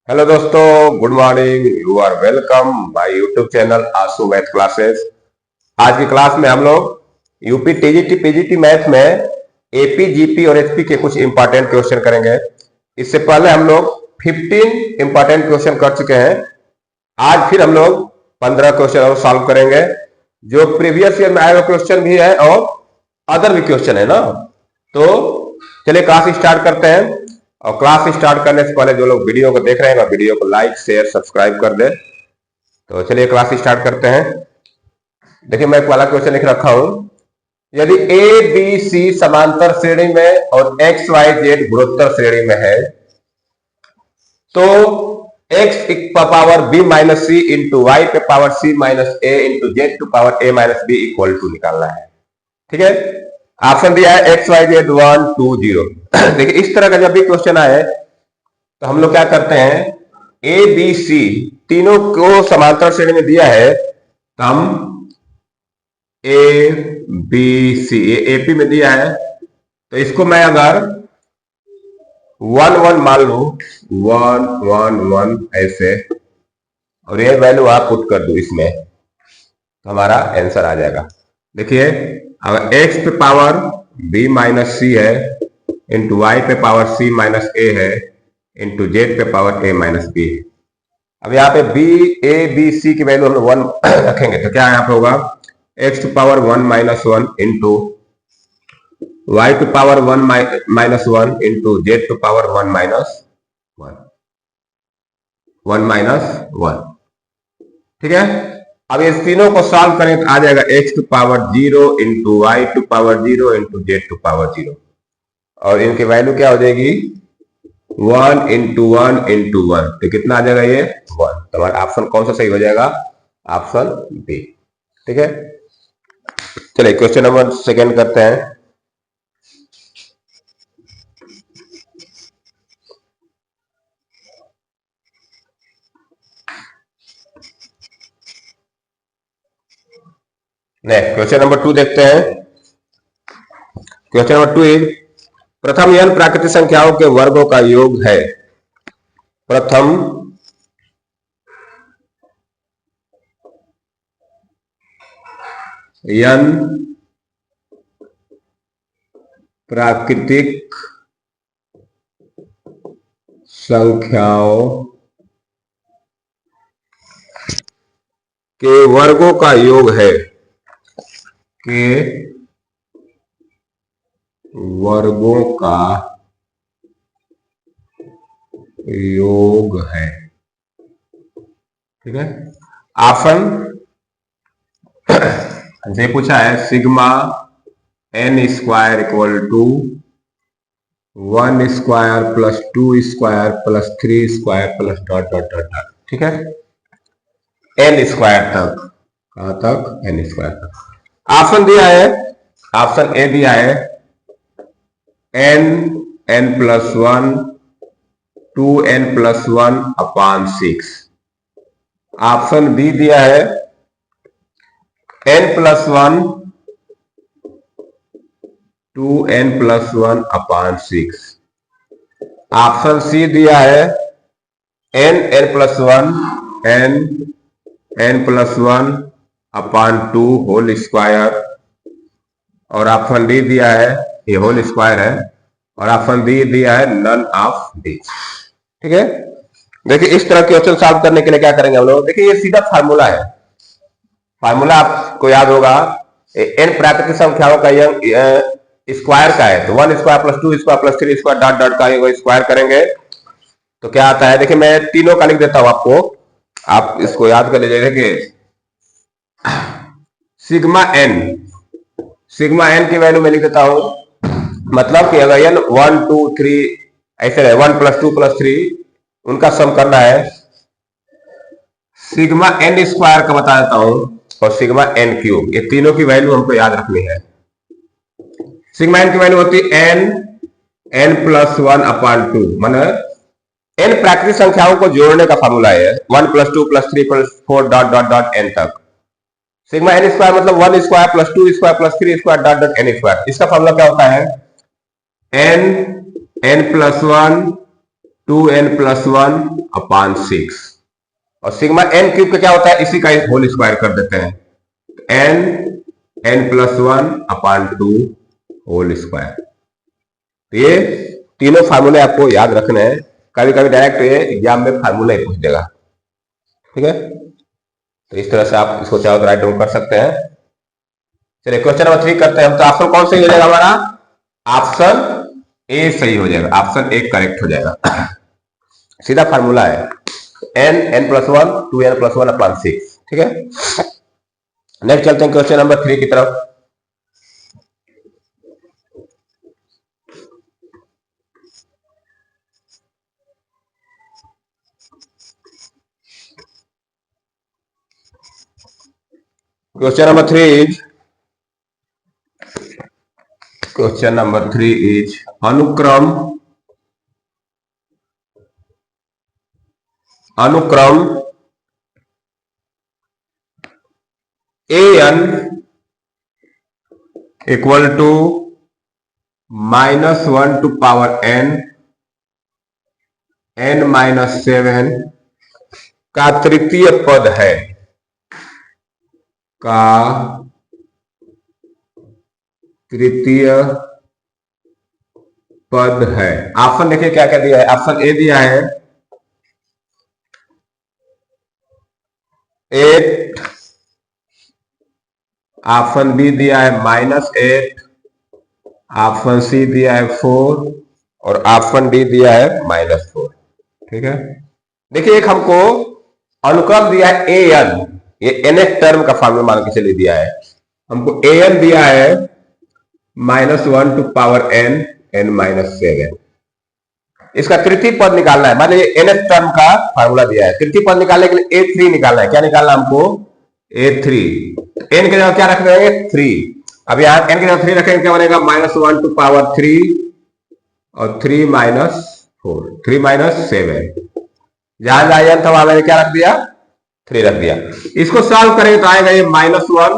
Hello दोस्तों, good morning. You are welcome my YouTube channel Aasu math classes. आज की class में हम लोग यूपी टीजीटी पीजीटी मैथ में एपी जीपी और एचपी के कुछ इंपॉर्टेंट क्वेश्चन करेंगे। इससे पहले हम लोग 15 इंपॉर्टेंट क्वेश्चन कर चुके हैं। आज फिर हम लोग 15 क्वेश्चन और सॉल्व करेंगे। जो प्रीवियस ईयर में आए हुए क्वेश्चन भी है और अदर भी क्वेश्चन है ना। तो चलिए क्लास स्टार्ट करते हैं। और क्लास स्टार्ट करने से पहले जो लोग वीडियो को देख रहे हैं वीडियो को लाइक शेयर सब्सक्राइब कर दे। तो चलिए क्लास स्टार्ट करते हैं। देखिए मैं पहला क्वेश्चन लिख रखा हूं। यदि ए बी सी समांतर श्रेणी में और एक्स वाई जेड गुणोत्तर श्रेणी में है तो x power b minus c into y पे power c minus a into z to power a minus b equal to निकालना है। ठीक है, ऑप्शन दिया है एक्स वाई जेड 1 2 0। देखिए इस तरह का जब भी क्वेश्चन आए तो हम लोग क्या करते हैं, ए बी सी तीनों को समांतर श्रेणी में दिया है तो हम ए बी सी एपी में दिया है तो इसको मैं अगर 1 1 मान लू 1 1 1 ऐसे और ये वैल्यू आप पुट कर दू इसमें तो हमारा आंसर आ जाएगा। देखिए अगर x पे पावर b माइनस सी है इंटू वाई पे पावर c माइनस ए है इंटू जेड पे पावर a माइनस बी है। अब यहाँ पे b a b c की वैल्यू हम लोग 1 रखेंगे तो क्या यहाँ पे होगा x to power 1 minus 1 into y to power 1 minus 1 into z to power 1 minus 1 minus 1। ठीक है, अब इस तीनों को सॉल्व करें तो आ जाएगा x to power 0 into y to power 0 into z to power 0 और इनकी वैल्यू क्या हो जाएगी 1 इंटू 1 इंटू 1 तो कितना आ जाएगा ये 1। तो हमारा ऑप्शन कौन सा सही हो जाएगा, ऑप्शन बी। ठीक है, चलिए क्वेश्चन नंबर सेकेंड करते हैं। नेक्स्ट क्वेश्चन नंबर 2 देखते हैं। क्वेश्चन नंबर 2 इज प्रथम n प्राकृतिक संख्याओं के वर्गों का योग है। प्रथम n प्राकृतिक संख्याओं के वर्गों का योग है के वर्गों का योग है। ठीक है, ऑप्शन से पूछा है sigma n square equal to 1 square plus 2 square plus 3 square plus dot dot dot dot. ठीक है, n स्क्वायर तक, कहां तक n स्क्वायर तक। ऑप्शन दिया है, ऑप्शन ए दिया है n plus 1 2n plus 1 upon 6। Option B दिया है n plus 1 2n plus 1 upon 6। Option C दिया है n plus 1 n plus 1 upon 2 whole square और ऑप्शन डी दिया है ये होल स्क्वायर है और ऑप्शन डी दिया है नन ऑफ डी। ठीक है, देखिए इस तरह क्वेश्चन सॉल्व करने के लिए क्या करेंगे हम लोग, देखिए ये सीधा फार्मूला है। फार्मूला आपको याद होगा n प्राकृतिक संख्याओं का स्क्वायर का है तो 1 square plus 2 square plus 3 square dot dot का स्क्वायर करेंगे तो क्या आता है। देखिए मैं तीनों का लिख देता हूं आपको, आप इसको याद कर लीजिए। देखिए सिग्मा n की वैल्यू मैं लिख देता हूं, मतलब कि अगर n 1 2 3 ऐसे रहे 1 प्लस 2 प्लस 3 उनका सम करना है। सिग्मा n स्क्वायर का बता देता हूं और सिग्मा n क्यूब, ये तीनों की वैल्यू हमको याद रखनी है। सिग्मा n की वैल्यू होती है n प्लस 1 अपॉन 2, माना n प्राकृतिक संख्याओं को जोड़ने का फार्मूला है 1 plus 2 plus 3 plus 4 dot dot dot n तक। सिग्मा n स्क्वायर मतलब 1 square plus 2 square plus 3 square dot dot n square. इसका फार्मूला क्या होता है n प्लस 1 2n+1/6 और सिग्मा n क्यूब का क्या होता है, इसी का होल स्क्वायर कर देते हैं, n+1/2 होल स्क्वायर। तो ये तीनों फार्मूले आपको याद रखने हैं, कभी कभी डायरेक्ट ये एग्जाम में फार्मूला ही पूछ देगा, ठीक है। तो इस तरह से आप इसको चाहो तो राइट डाउन कर सकते हैं। चलिए क्वेश्चन नंबर 3 करते हैं हम। तो ऑप्शन कौन सही हो जाएगा हमारा, ऑप्शन ए सही हो जाएगा, ऑप्शन ए करेक्ट हो जाएगा। सीधा फार्मूला है n+1 2n+1/6, ठीक है। नेक्स्ट चलते हैं क्वेश्चन नंबर 3 की तरफ। Question number 3 is अनुक्रम an equal to -1 to power n n-7 का तृतीय पद है, का तृतीय पद है। ऑप्शन देखिए क्या क्या दिया है। ऑप्शन ए दिया है 8, ऑप्शन बी दिया है -8, ऑप्शन सी दिया है 4 और ऑप्शन डी दिया है -4, ठीक है। देखिए एक हमको अनुक्रम दिया है ए एन, ये nth टर्म का फॉर्मूला मान के चलिए दिया है हमको। an दिया है -1 to power n n-7, इसका तृतीय पद निकालना है। मान लीजिए nth टर्म का फॉर्मूला दिया है, तृतीय पद निकालने के लिए a3 निकालना है। क्या निकालना हमको, a3। n के जगह क्या रख देंगे 3। अब यहाँ n के जगह 3 रखेंगे, क्या बनेगा -1 to power 3 और 3 -4 3 -7। जहां जाए था वहां मैंने क्या रख दिया, 3 रख दिया। इसको सॉल्व करेंगे तो आएगा ये -1 और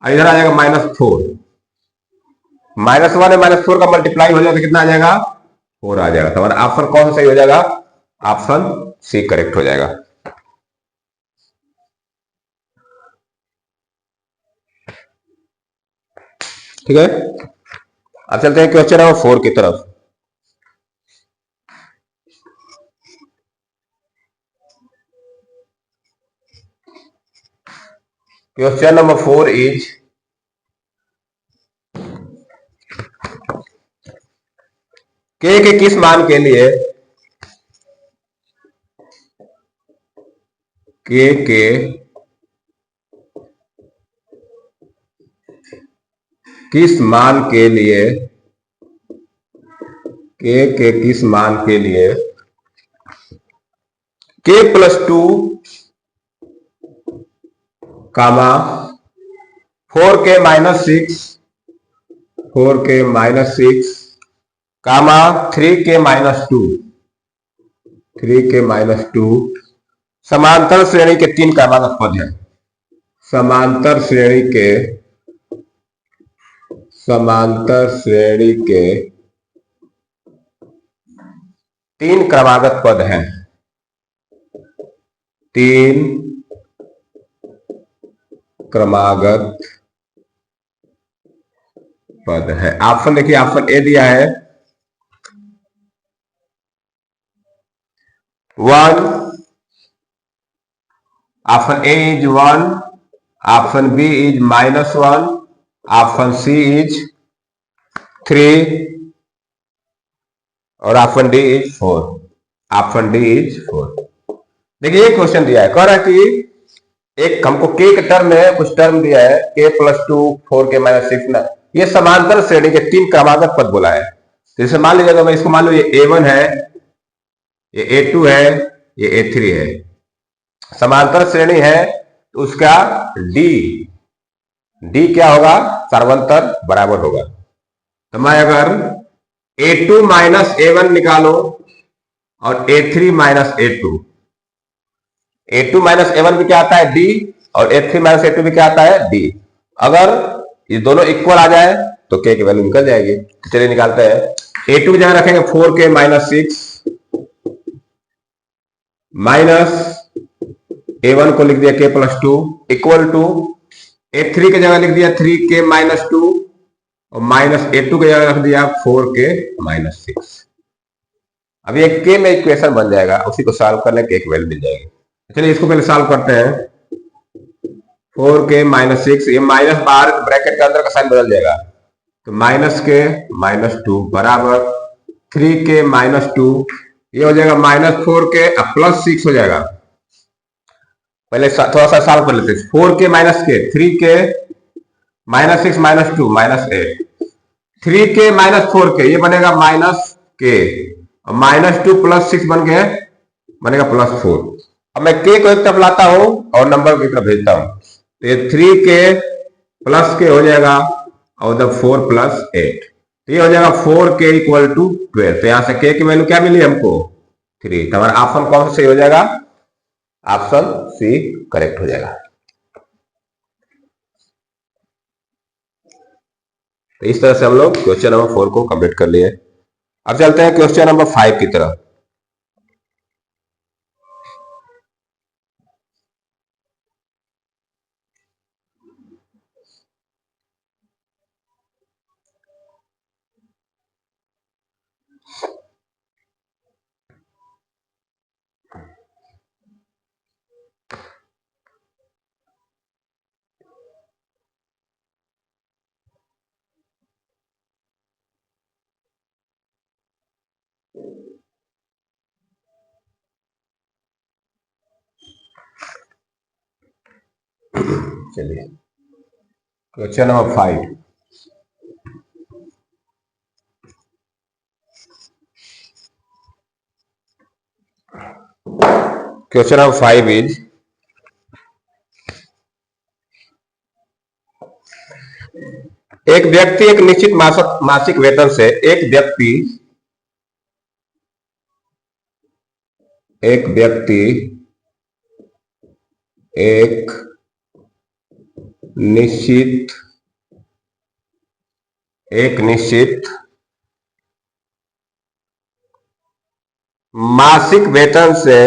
इधर आ जाएगा -4। -1 और -4 का मल्टीप्लाई हो जाएगा तो कितना आ जाएगा, 4 आ जाएगा। तो हमारा ऑप्शन कौन सा सही हो जाएगा, ऑप्शन सी करेक्ट हो जाएगा। ठीक है, अब चलते हैं क्वेश्चन नंबर 4 की तरफ। क्वेश्चन नंबर 4 इज के किस मान के लिए के किस मान के लिए के किस मान के लिए k+2 कामा 4k-6 कामा 3k-2 समांतर श्रेणी के 3 क्रमागत पद है। समांतर श्रेणी के 3 क्रमागत पद हैं। 3 क्रमागत पद है। ऑप्शन देखिए, ऑप्शन ए दिया है 1, option A is 1, option B is -1, option C is 3 और option D is 4। Option D is 4। देखिए ये क्वेश्चन दिया है, कह रहा है कि एक हमको के के टर्म में कुछ टर्म दिया है, k+2 4k-6 ना, ये समांतर श्रेणी के 3 क्रमागत पद बोला है। जैसे मान लीजिएगा मैं इसको मान लो ये a1 है, ये a2 है, ये a3 है, समांतर श्रेणी है तो उसका d क्या होगा, सर्वांतर बराबर होगा। तो मैं अगर a2 - a1 निकालो और a3 - a2 -a1 भी क्या आता है d और a3 - a2 भी क्या आता है d। अगर ये दोनों इक्वल आ जाए तो k की वैल्यू निकल जाएगी। तो चलिए निकालते हैं। a2 जहां रखेंगे 4k-6 माइनस A1 को लिख दिया K+2 इक्वल टू A3 की जगह लिख दिया 3K-2 और माइनस A2 की जगह रख दिया 4K-6। अब ये K में इक्वेशन बन जाएगा, उसी को सॉल्व करने के एक वैल्यू मिल जाएगी। चलिए इसको पहले सॉल्व करते हैं। 4K-6, ये माइनस बाहर ब्रैकेट के अंदर का साइन बदल जाएगा, तो -K-2 बराबर 3K-2, ये हो जाएगा -4K +6 हो जाएगा। पहले थोड़ा सा सॉल्व कर लेते हैं। 4K-K, 3K-6 -2 -8, 3K-4K, ये बनेगा -K और -2 +6 बनेगा +4। अब मैं K को एक तरफ लाता हूं और नंबर की तरफ भेजता हूं, तो ये 3K + K हो जाएगा और उधर 4 + 8, तो ये हो जाएगा 4K = 12। तो यहां से K की वैल्यू क्या मिली हमको? 3। तो हमारा ऑप्शन कौन सा सही हो जाएगा? ऑप्शन सी करेक्ट हो जाएगा। तो इस तरह से हम लोग क्वेश्चन नंबर 4 को कंप्लीट कर लिए। अब चलते हैं क्वेश्चन नंबर 5 की तरफ। चलिए question number 5। Question number 5 is एक व्यक्ति एक निश्चित मासिक वेतन से एक व्यक्ति एक निश्चित मासिक वेतन से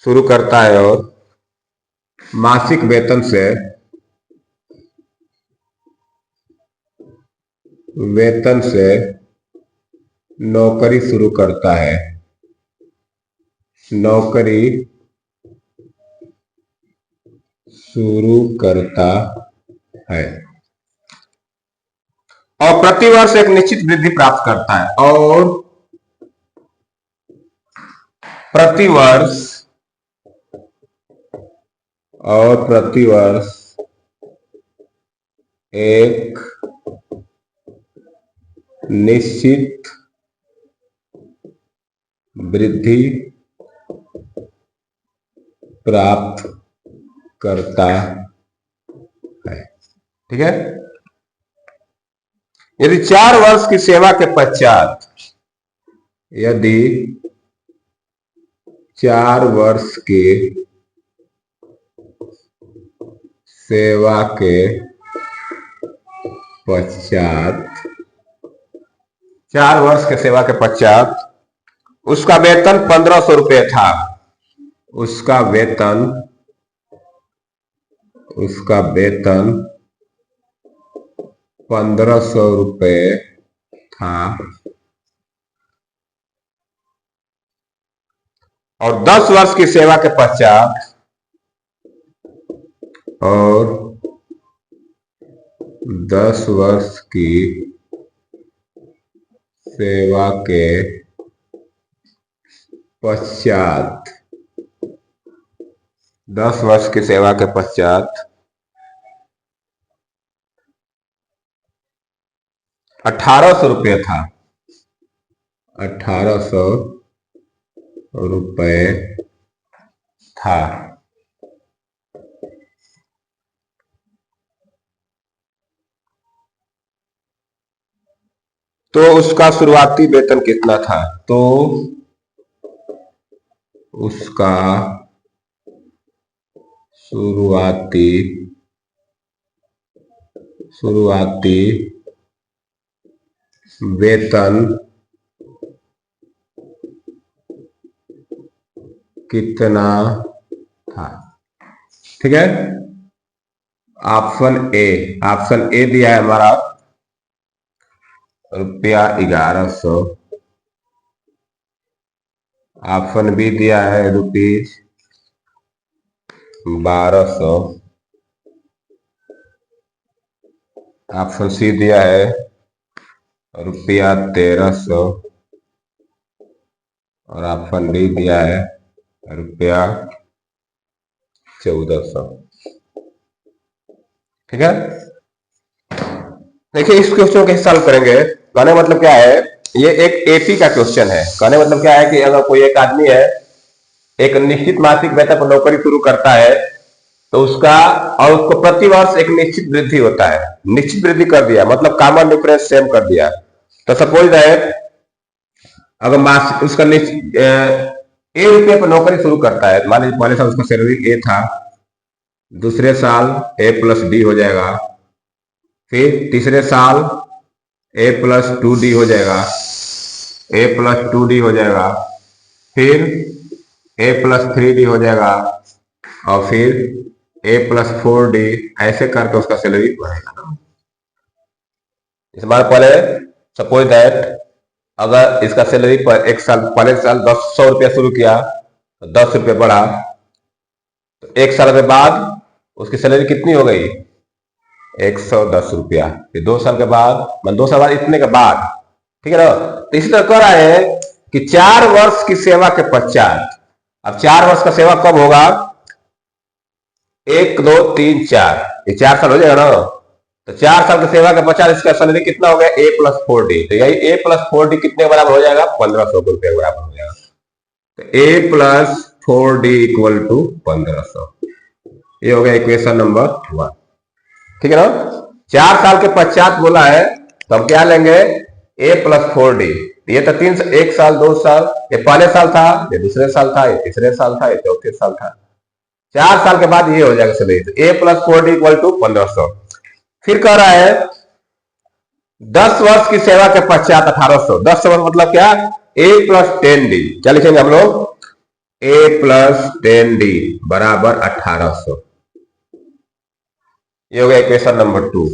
शुरू करता है और मासिक वेतन से नौकरी शुरू करता है, और प्रतिवर्ष एक निश्चित वृद्धि प्राप्त करता है, और प्रतिवर्ष एक निश्चित वृद्धि प्राप्त करता है। ठीक है। यदि 4 वर्ष की सेवा के पश्चात, यदि 4 वर्ष की सेवा के पश्चात 4 वर्ष के सेवा के पश्चात उसका वेतन 1500 रुपये था, उसका वेतन 1500 रुपये था, और 10 वर्ष की सेवा के पश्चात दस वर्ष की सेवा के पश्चात 1800 रुपये था, 1800 रुपये था। तो उसका शुरुआती वेतन कितना था? तो उसका शुरुआती वेतन कितना था। ठीक है, ऑप्शन ए दिया है हमारा रुपया 1100। ऑप्शन बी दिया है रुपीज 1200। ऑप्शन सी दिया है रुपया 1300 और ऑप्शन डी दिया है रुपया 1400। ठीक है, देखिए इस क्वेश्चन को कैसे सॉल्व करेंगे। कहने मतलब क्या है, ये एक एपी का क्वेश्चन है। कहने मतलब क्या है कि अगर कोई एक आदमी है, एक निश्चित मासिक वेतन पर नौकरी शुरू करता है, तो उसका और उसको प्रति वर्ष एक निश्चित वृद्धि होता है। निश्चित वृद्धि कर दिया मतलब कॉमन डिफरेंस सेम कर दिया। तो सपोज दैट अगर मासिक उसका ए रुपये पर नौकरी शुरू करता है, मान लीजिए पहले साल उसका सैलरी ए था, दूसरे साल ए प्लस डी हो जाएगा, फिर तीसरे साल ए प्लस 2D हो जाएगा, ए प्लस 2D हो जाएगा, फिर ए प्लस 3D हो जाएगा और फिर ए प्लस 4D, ऐसे करके उसका सैलरी बढ़ेगा। इस बार पहले सपोज दैट अगर इसका सैलरी पर एक साल पहले साल 100 रुपया शुरू किया तो 10 रुपये बढ़ा, तो एक साल के बाद उसकी सैलरी कितनी हो गई 110 रुपया। फिर 2 साल के बाद, मतलब 2 साल बाद इतने के बाद, ठीक है ना। तो इसी तरह कह रहा है कि 4 वर्ष की सेवा के पश्चात, अब 4 वर्ष का सेवा कब होगा, 1 2 3 4, ये 4 साल हो जाएगा ना। तो 4 साल की सेवा के पश्चात इसका सैलरी कितना हो गया ए प्लस 4D। तो यही ए प्लस 4D कितने के बराबर हो जाएगा 1500 रुपये के बराबर हो जाएगा। तो ए प्लस 4D इक्वल टू 1500, ये हो गया इक्वेशन नंबर 1। ठीक है ना। 4 साल के पश्चात बोला है तो हम क्या लेंगे ए प्लस 4D। ये तो 1 साल 2 साल, ये पहले साल था, ये दूसरे साल था, ये तीसरे साल था, ये चौथे साल था। 4 साल के बाद ये हो जाएगा सैलरी। तो ए प्लस 4D इक्वल टू 1500। फिर कह रहा है 10 वर्ष की सेवा के पश्चात 1800। 10 वर्ष मतलब क्या, ए प्लस 10D। क्या लिखेंगे हम लोग, ए प्लस 10D बराबर 1800। ये हो गया इक्वेशन नंबर 2।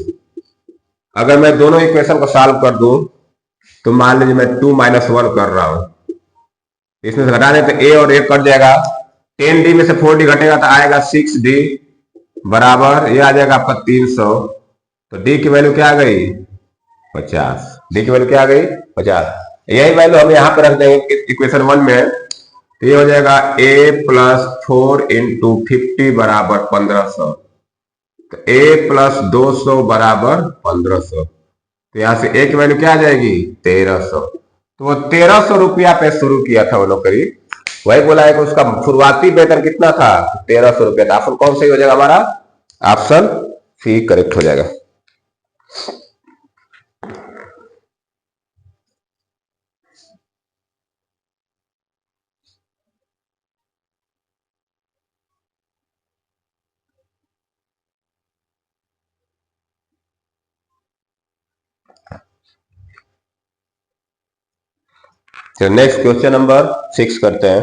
अगर मैं दोनों इक्वेशन को सॉल्व कर दूं तो मान लीजिए मैं 2 - 1 कर रहा हूं, इसमें से घटा दें तो ए और ए कट जाएगा, 10D में से 4D घटेगा तो आएगा 6D बराबर, ये आ जाएगा आपका 300। तो डी की वैल्यू क्या आ गई 50। डी की वैल्यू क्या आ गई 50। यही वैल्यू हम यहां पर रख देंगे इक्वेशन 1 में, तो ये हो जाएगा ए प्लस 4 इंटू 50 बराबर 1500। तो ए प्लस 200 बराबर 1500। तो यहां से ए की वैल्यू क्या आ जाएगी 1300। तो वो 1300 रुपया पे शुरू किया था वो नौकरी, वही बोला है कि उसका शुरुआती वेतन कितना था 1300 रुपया था। ऑप्शन कौन सही हो जाएगा हमारा, ऑप्शन सी करेक्ट हो जाएगा। तो नेक्स्ट क्वेश्चन नंबर 6 करते हैं।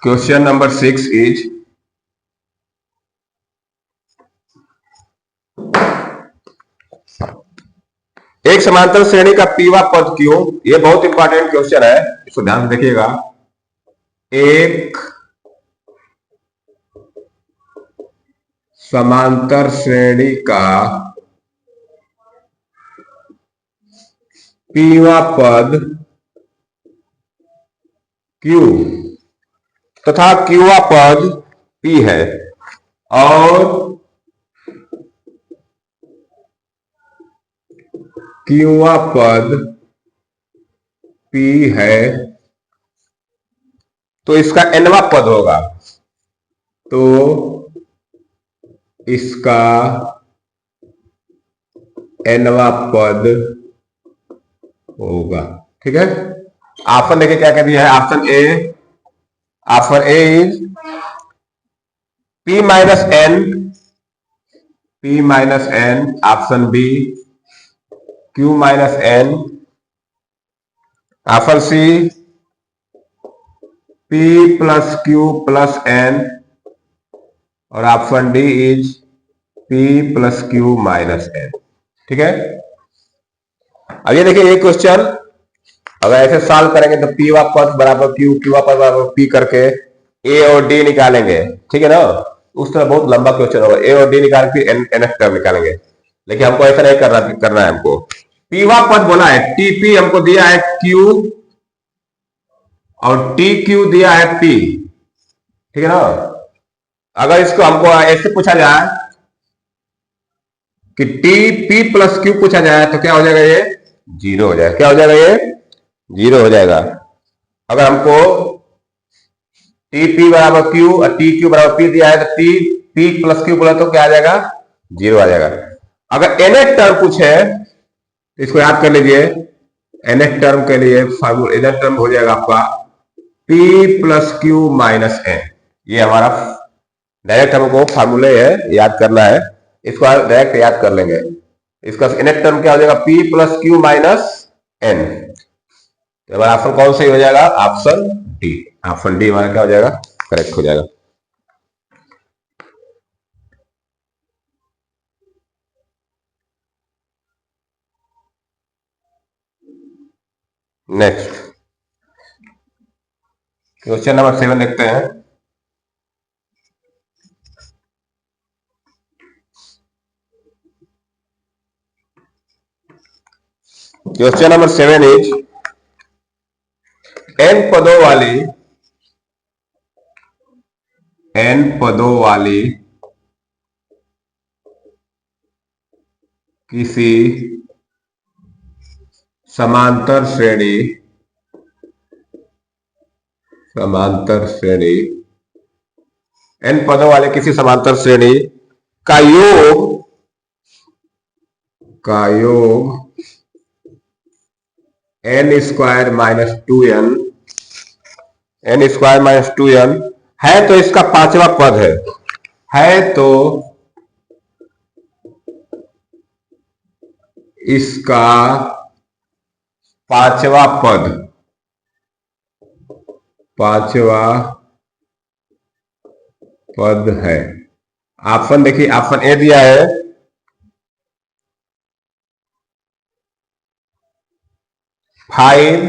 क्वेश्चन नंबर 6 इज एक समांतर श्रेणी का पीवा पद क्यों। ये बहुत इंपॉर्टेंट क्वेश्चन है, इसको ध्यान से देखिएगा। एक समांतर श्रेणी का पीवा पद Q तथा क्यूआ पद P है और क्यूआ पद P है, तो इसका nवा पद होगा, तो इसका nवा पद होगा। ठीक है, ऑप्शन देखिए क्या कह दिया है। Option A is P - n P minus N, option B Q minus N, option C P plus Q plus N, और option D is P plus Q minus N. ठीक है, अब ये देखिए ये क्वेश्चन अगर ऐसे सॉल्व करेंगे तो P वापस बराबर Q, Q वापस बराबर P करके A और D निकालेंगे। ठीक है ना, उस तरह बहुत लंबा क्वेश्चन होगा, A और D निकाल के NF टर्म निकालेंगे, लेकिन हमको ऐसा नहीं करना है। हमको P वापस बोला है, TP हमको दिया है Q और TQ दिया है P। ठीक है ना, अगर इसको हमको ऐसे पूछा जाए कि TP प्लस Q पूछा जाए तो क्या हो जाएगा, ये जीरो हो जाएगा। क्या हो जाएगा, ये जीरो हो जाएगा। अगर हमको TP बराबर Q और TQ बराबर P दिया है तो P प्लस Q बोला तो क्या आ जाएगा, जीरो आ जाएगा। अगर nth टर्म पूछे तो इसको याद कर लीजिए, nth टर्म के लिए फार्मूला nth टर्म हो जाएगा आपका P plus Q minus n. ये हमारा डायरेक्ट हमको फार्मूले है, याद करना है, इसको डायरेक्ट याद कर लेंगे। इसका nth टर्म क्या हो जाएगा, P plus Q minus n. तो हमारा ऑप्शन कौन सही हो जाएगा, ऑप्शन डी। ऑप्शन डी हमारा क्या हो जाएगा, करेक्ट हो जाएगा। नेक्स्ट क्वेश्चन नंबर 7 देखते हैं। क्वेश्चन नंबर 7 इज n पदों वाली किसी समांतर श्रेणी n पदों वाले किसी समांतर श्रेणी का योग n स्क्वायर माइनस 2n है तो इसका पांचवा पद है तो इसका पांचवा पद है। ऑप्शन देखिए, ऑप्शन ए दिया है 5,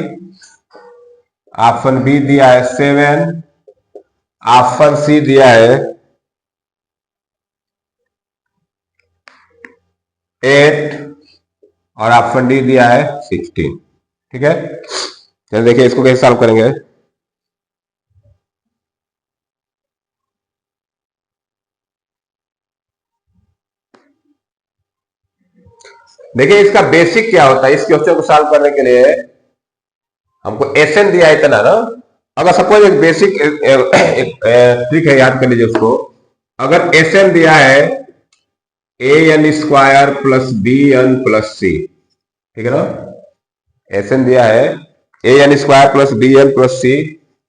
ऑप्शन बी दिया है 7, ऑप्शन सी दिया है 8 और ऑप्शन डी दिया है 16। ठीक है, चलिए देखिए इसको कैसे सॉल्व करेंगे। देखिए इसका बेसिक क्या होता है, इस क्वेश्चन को सॉल्व करने के लिए हमको एसएन दिया है इतना ना। अगर सपोज एक बेसिक ट्रिक है, याद कर लीजिए उसको। अगर एसएन दिया है an square plus bn plus C, ठीक है ना, एसएन दिया है an square plus bn plus C,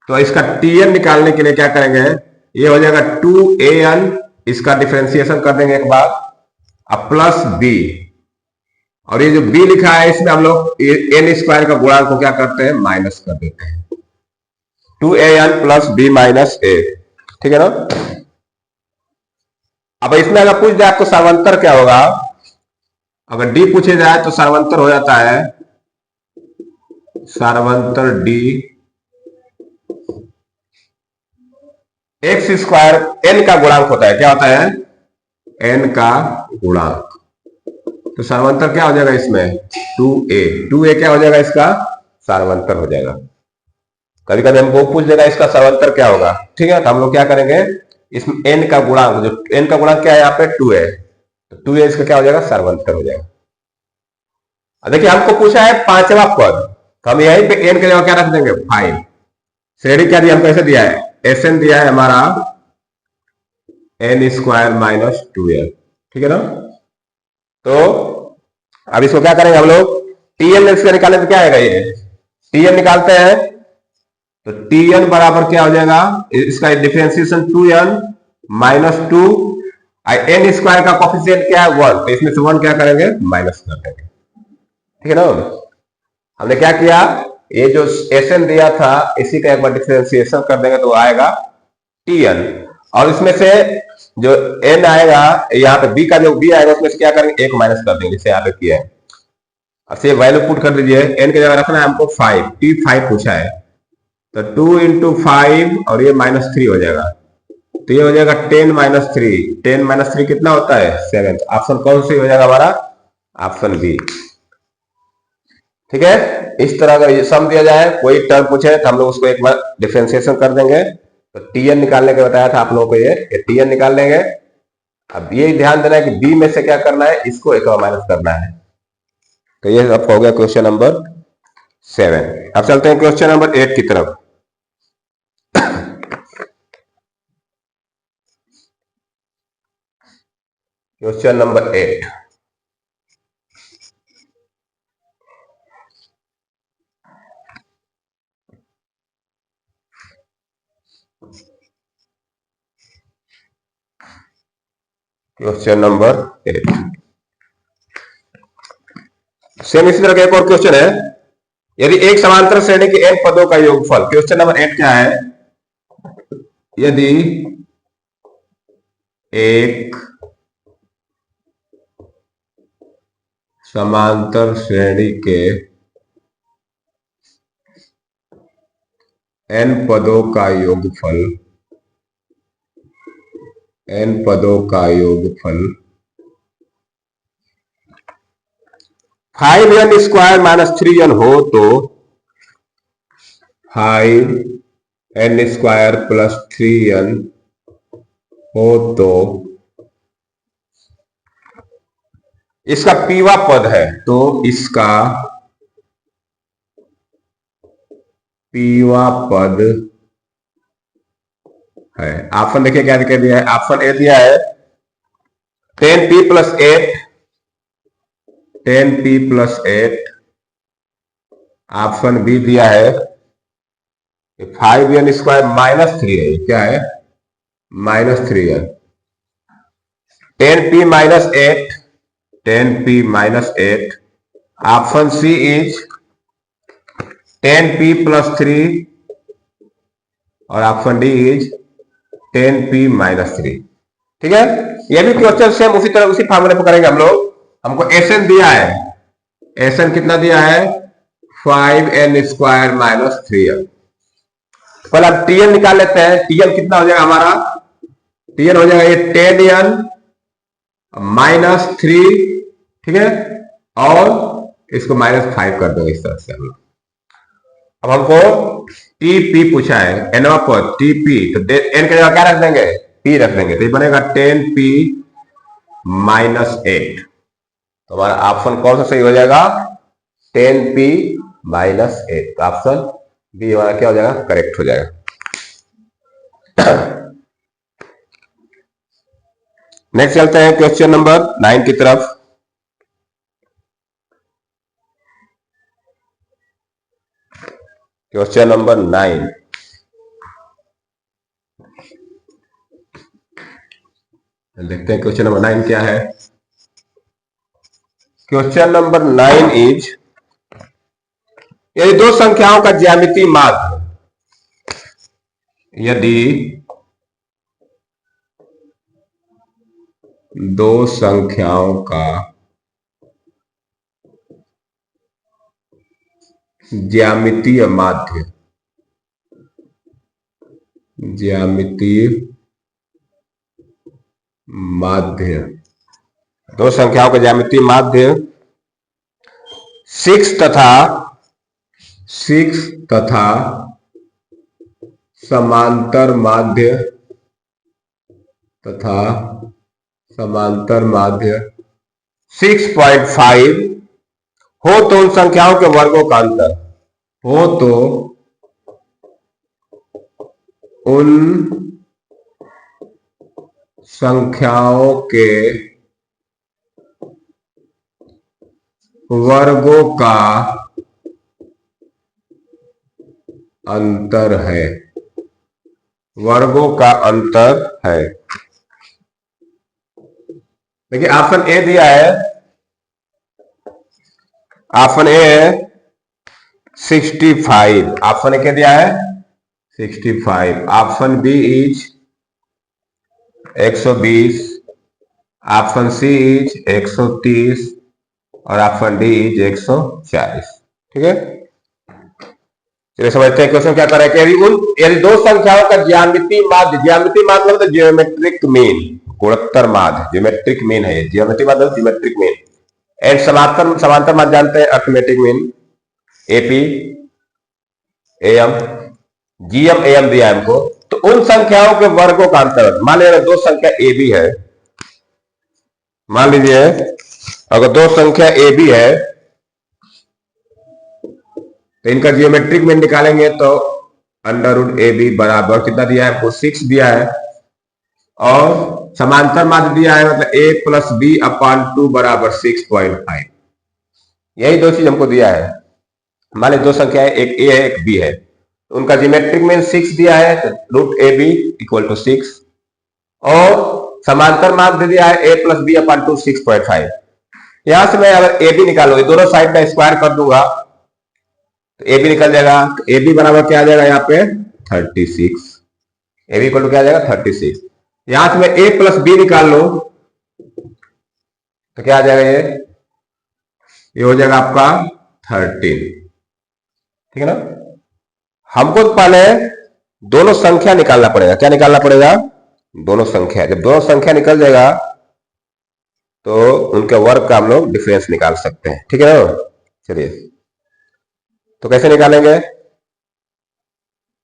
तो इसका tn निकालने के लिए क्या करेंगे, ये हो जाएगा 2an, इसका डिफरेंशिएशन कर देंगे एक बार, अब प्लस b, और ये जो b लिखा है इसमें हम लोग n स्क्वायर का गुणांक को क्या करते हैं, माइनस कर देते हैं, 2an plus b minus a। ठीक है ना। अब इसमें अगर पूछ जाए आपको सर्वंतर क्या होगा, अगर d पूछे जाए तो सर्वंतर हो जाता है, सर्वंतर d एक्स स्क्वायर n का गुणांक होता है, क्या होता है, n का गुणांक। तो सर्वंतर क्या हो जाएगा इसमें, 2a क्या हो जाएगा, इसका सर्वंतर हो जाएगा। कभी कभी हमको पूछ देगा इसका सर्वंतर क्या होगा। ठीक है, तो हम लोग क्या करेंगे, इसमें n का गुणांक, जो n का गुणांक क्या है यहाँ पे 2 है, तो 2 इसका क्या हो जाएगा, सर्वंतर हो जाएगा। देखिए हमको पूछा है पांचवा पद, तो हम यहीं पे n के जगह क्या रख देंगे, 5। श्रेणी क्या दिया हमको, ऐसे दिया है, एसएन दिया है हमारा n स्क्वायर माइनस 2l। ठीक है ना। तो अब इसको क्या करेंगे हम लोग, tn इसका निकालें तो क्या आएगा, ये tn निकालते हैं तो tn बराबर क्या हो जाएगा, इसका differentiation 2n minus 2, n square का कोफिशिएंट क्या है 1, तो इसमें से 1 क्या करेंगे माइनस कर देंगे, ठीक है ना। हमने क्या किया, ये जो एस एन दिया था इसी का एक बार डिफरेंशिएशन कर देंगे तो आएगा टी एन, और इसमें से जो एन आएगा यहाँ पे बी का जो बी आएगा उसमें से क्या करेंगे एक माइनस कर देंगे, जैसे यहाँ पे किया है। अब से वैल्यू पुट कर दीजिए, एन की जगह रखना है हमको 5, टी 5 पूछा है, तो 2 इंटू 5 और ये -3 हो जाएगा, तो ये हो जाएगा 10 - 3, 10 - 3 कितना होता है 7, ऑप्शन कौन सी हो जाएगा हमारा, ऑप्शन बी, ठीक है। इस तरह अगर ये सम दिया जाए कोई टर्म पूछे तो हम लोग उसको एक बार डिफरेंशिएशन कर देंगे, तो टीएन निकालने के बताया था आप लोगों को, ये टीएन निकाल लेंगे। अब ये ध्यान देना है कि बी में से क्या करना है, इसको एक और माइनस करना है, तो ये अब हो गया क्वेश्चन नंबर 7। अब चलते हैं क्वेश्चन नंबर 8 की तरफ। Question number 8, question number 8 same इसी तरह का एक और क्वेश्चन है, यदि एक समांतर श्रेणी के n पदों का योगफल, क्वेश्चन नंबर 8 क्या है, यदि एक समांतर श्रेणी के n पदों का योगफल, n पदों का योगफल 5n स्क्वायर माइनस 3n हो तो 5n स्क्वायर प्लस 3n हो तो इसका पीवा पद है, तो इसका पीवा पद है। ऑप्शन देखिए क्या दिया है, ऑप्शन ए दिया है 10p + 8, 10p + 8, ऑप्शन बी दिया है 5n स्क्वायर माइनस 3 है, क्या है -3n, 10p - 8, 10p - 8, option C is 10p + 3 और ऑप्शन डी इज 10p - 3, ठीक है। ये भी क्वेश्चन सेम उसी तरह उसी फॉर्मूले पर करेंगे हम लोग। हमको एसएन दिया है, एसएन कितना दिया है 5n स्क्वायर माइनस 3n, पहले अब टीएन निकाल लेते हैं, टीएन कितना हो जाएगा हमारा, टीएन हो जाएगा ये 10n -3, ठीक है, और इसको -5 कर देंगे इस तरह से हम लोग। अब हमको टीपी पूछा है, एनवा पर टीपी, तो एन के जगह क्या रख देंगे पी रख देंगे, तो ये बनेगा 10p - 8, तो हमारा ऑप्शन कौन सा सही हो जाएगा 10p - 8, तो ऑप्शन बी हमारा क्या हो जाएगा करेक्ट हो जाएगा। नेक्स्ट चलते हैं क्वेश्चन नंबर 9 की तरफ। क्वेश्चन नंबर 9, देखते हैं क्वेश्चन नंबर 9 क्या है। क्वेश्चन नंबर 9 इज, यदि दो संख्याओं का ज्यामितीय माध्य, यदि दो संख्याओं का ज्यामितीय माध्य, ज्यामितीय माध्य, दो संख्याओं का ज्यामितीय माध्य 6 तथा समांतर माध्य तथा समांतर माध्य 6.5 हो तो उन संख्याओं के वर्गों का अंतर, हो तो उन संख्याओं के वर्गों का अंतर है, वर्गों का अंतर है। देखिए ऑप्शन ए दिया है, ऑप्शन ए है 65, ऑप्शन ए क्या दिया है 65, option B is 120, option C is 130 और ऑप्शन डी इज 140। ठीक है, चलिए समझते हैं क्वेश्चन क्या कर रहा है कि यदि दो संख्याओं का ज्यामितीय माध्य, ज्यामितीय माध्य मतलब जियोमेट्रिक मीन, गुणोत्तर माध्य, जियोमेट्रिक मीन है, जियोमेट्रिक माध्य जियोमेट्रिक मीन, एंड समांतर समांतर माध्य जानते हैं arithmetic mean, AP M GM M दिया हमको। तो उन संख्याओं के वर्गों का अंतर, मान लीजिए दो संख्या ए बी है, मान लीजिए अगर दो संख्या ए बी है तो इनका जियोमेट्रिक मीन निकालेंगे तो अंडर रूट ए बी बराबर कितना दिया है आपको 6 दिया है, और समांतर माध्य दिया है मतलब a प्लस बी अपॉन 2 बराबर 6.5। यही दो चीज हमको दिया है। मान लीजिए दो संख्या है, एक a है एक b है, तो उनका जियोमेट्रिक मीन 6 दिया है, root A B equal to 6, और समांतर माध्य दिया है a प्लस बी अपॉन 2 6.5। यहां से मैं अगर ए बी निकालूंगा, दोनों साइड का स्क्वायर कर दूंगा तो ए बी निकल जाएगा, तो ए बी बराबर क्या आ जाएगा यहाँ पे 36, ए बी इक्वल टू क्या आ जाएगा 36। यहां से मैं ए प्लस बी निकाल लो तो क्या आ जाएगा, ये हो जाएगा आपका 13। ठीक है ना, हमको तो पहले दोनों संख्या निकालना पड़ेगा। क्या निकालना पड़ेगा, दोनों संख्या। जब दोनों संख्या निकल जाएगा तो उनके वर्ग का हम लोग डिफरेंस निकाल सकते हैं। ठीक है ना, चलिए तो कैसे निकालेंगे,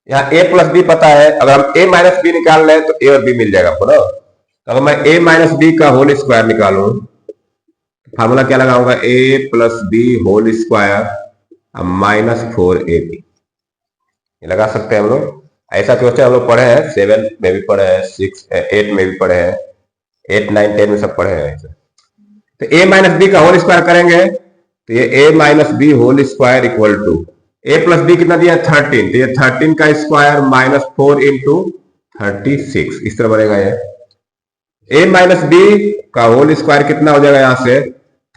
यहाँ a प्लस बी पता है, अगर हम a माइनस बी निकाल लें तो a और b मिल जाएगा आपको ना। तो अगर मैं a माइनस बी का होल स्क्वायर निकालूं, फार्मूला क्या लगाऊंगा, a plus B whole square minus 4ab, ये लगा सकते हैं हम लोग। ऐसा क्वेश्चन हम लोग पढ़े हैं, 7 में भी पढ़े हैं, 6 8 में भी पढ़े हैं, 8 9 10 में सब पढ़े हैं। तो a माइनस बी का होल स्क्वायर करेंगे तो ये a minus B whole square equal to a plus B कितना दिया 13, तो ये 13 का स्क्वायर माइनस 4 इंटू 36, इस तरह बनेगा ये। a माइनस बी का होल स्क्वायर कितना हो जाएगा, यहां से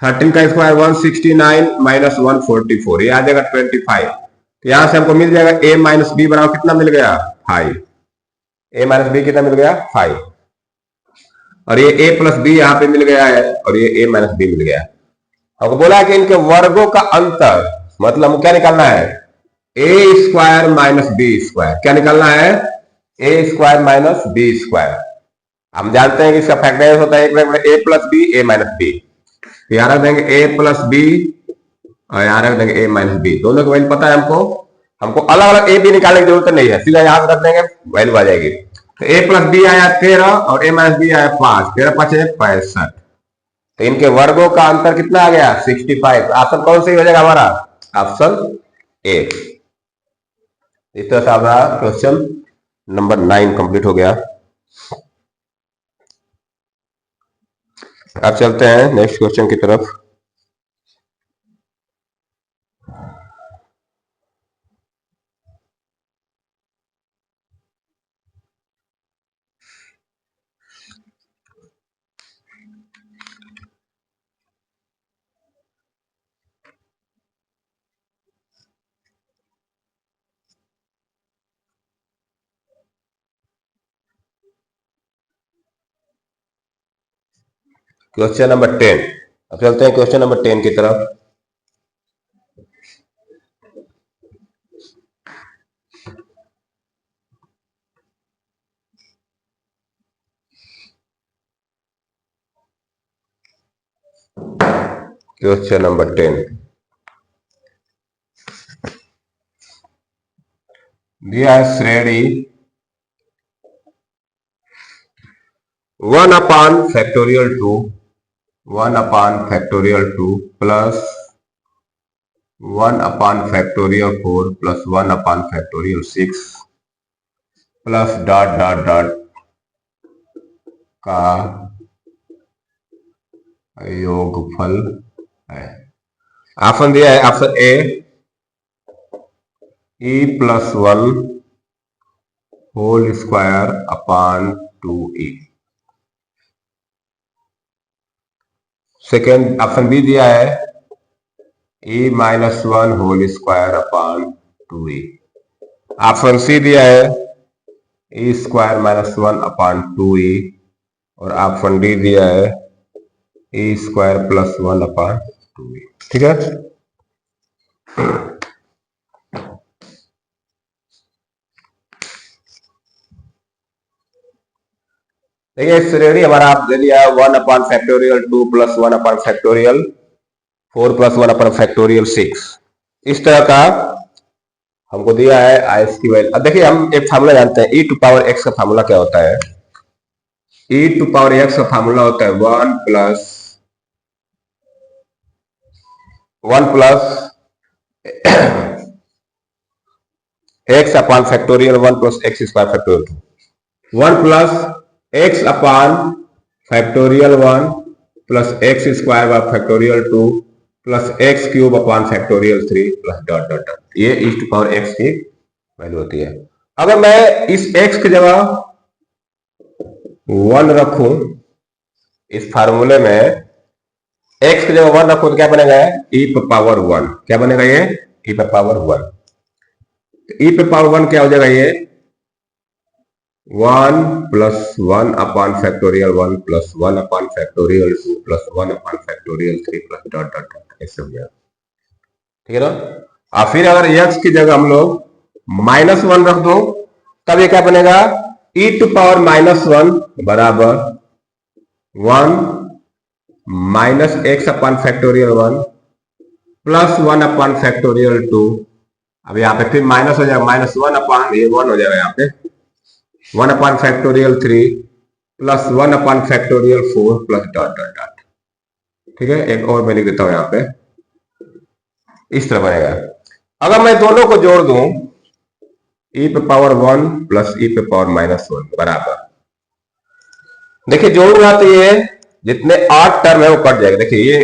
13 का स्क्वायर 169 माइनस 144, ये आ जाएगा 25। तो यहां से हमको मिल जाएगा a माइनस बी बराबर कितना मिल गया 5, a माइनस बी कितना मिल गया 5, और ये a प्लस बी यहां पे मिल गया है, और ये a माइनस बी मिल गया। हमको बोला है कि इनके वर्गों का अंतर, मतलब हमको क्या निकालना है, ए स्क्वायर माइनस बी स्क्वायर। क्या निकालना है, ए स्क्वायर माइनस बी स्क्वायर। हम जानते हैं कि इसका फैक्टराइज होता है ए प्लस बी ए माइनस बी, यहां रख देंगे ए प्लस बी और यहां रख देंगे ए माइनस बी, दोनों की वैल्यू पता है हमको। हमको अलग अलग ए बी निकालने की जरूरत नहीं है, सीधा यहां रख देंगे वैल्यू आ जाएगी। तो ए प्लस बी आया 13 और ए माइनस बी आया 5, 13 5 65। तो इनके वर्गों का अंतर कितना आ गया 65। ऑप्शन कौन सी हो जाएगा हमारा, ऑप्शन ए। इस तरह से हमारा क्वेश्चन नंबर 9 कंप्लीट हो गया। अब चलते हैं नेक्स्ट क्वेश्चन की तरफ। Question number 10। अब चलते हैं क्वेश्चन नंबर 10 की तरफ। क्वेश्चन नंबर 10 दिया है, श्रेणी 1 upon factorial 2 1 upon factorial 2 plus 1 upon factorial 4 plus 1 upon factorial 6 plus dot dot dot का योगफल है। ऑप्शन दिया है, option A e plus 1 whole square upon 2e, second option B दिया है e minus one whole square upon 2e। Option C दिया है e square minus one upon 2e। और ऑप्शन डी दिया है e square plus one upon 2e। ठीक है, देखिए श्रेणी हमारा आप दे दिया है 1/फैक्टोरियल 2 प्लस 1/फैक्टोरियल 4 प्लस 1/फैक्टोरियल 6। इस तरह का हमको दिया है आइस की वैल्यू। अब देखिए हम एक फार्मूला जानते हैं, e टू पावर x का फार्मूला क्या होता है। e टू पावर x का फार्मूला होता है 1 plus x upon factorial 1 plus x square factorial 1 plus x upon factorial 1 plus x square by factorial 2 plus x cube upon factorial 3 plus dot dot dot. ये e to power x की value होती है। अगर मैं इस x की जगह 1 रखूं, इस फार्मूले में x की जगह 1 रखूं तो क्या बनेगा, e पे पावर 1। क्या बनेगा ये e पे पावर 1। e पे पावर 1 क्या हो जाएगा, ये 1 plus 1 upon factorial 1 plus 1 upon factorial 2 plus 1 upon factorial 3 plus dot dot dot, ऐसे हो जाएगा। ठीक है ना। और फिर अगर x की जगह हम लोग -1 रख दो तब ये क्या बनेगा, e टू पावर -1 बराबर 1 माइनस एक्स अपान फैक्टोरियल 1 प्लस 1 अपान फैक्टोरियल 2। अब यहाँ पे फिर माइनस हो जाएगा, -1 अपान ये 1 हो जाएगा यहाँ पे 1 upon factorial 3 plus 1 upon factorial 4 plus dot dot dot. ठीक है, एक और मैं लिख देता हूं यहाँ पे, इस तरह बनेगा। अगर मैं दोनों को जोड़ दूं e पे पावर 1 प्लस e पे पावर -1 बराबर, देखिए जोड़ूंगा तो ये जितने 8 टर्म है वो कट जाएगा। देखिए ये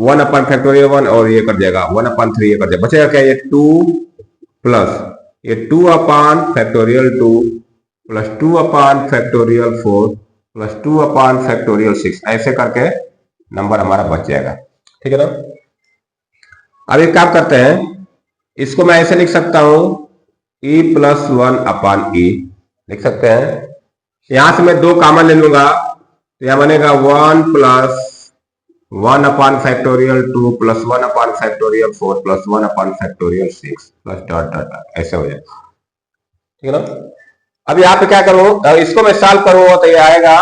1 अपान फैक्टोरियल 1 और ये कट जाएगा, 1 अपान 3 ये कट जाएगा, बचेगा क्या, ये 2 प्लस ये 2 अपान फैक्टोरियल 2 प्लस 2 अपान फैक्टोरियल 4 प्लस 2 अपान फैक्टोरियल 6, ऐसे करके नंबर हमारा बच जाएगा। ठीक है ना। अब एक काम करते हैं, इसको मैं ऐसे लिख सकता हूं e प्लस 1 अपान e लिख सकते हैं। यहां से मैं 2 कॉमन ले लूंगा तो यह बनेगा 1 plus 1 upon factorial 2 plus 1 upon factorial 4 plus 1 upon factorial 6 plus dot dot dot, ऐसे हो जाएगा। ठीक है ना। अब यहाँ पे क्या करूं, इसको मैं सॉल्व करूंगा तो ये आएगा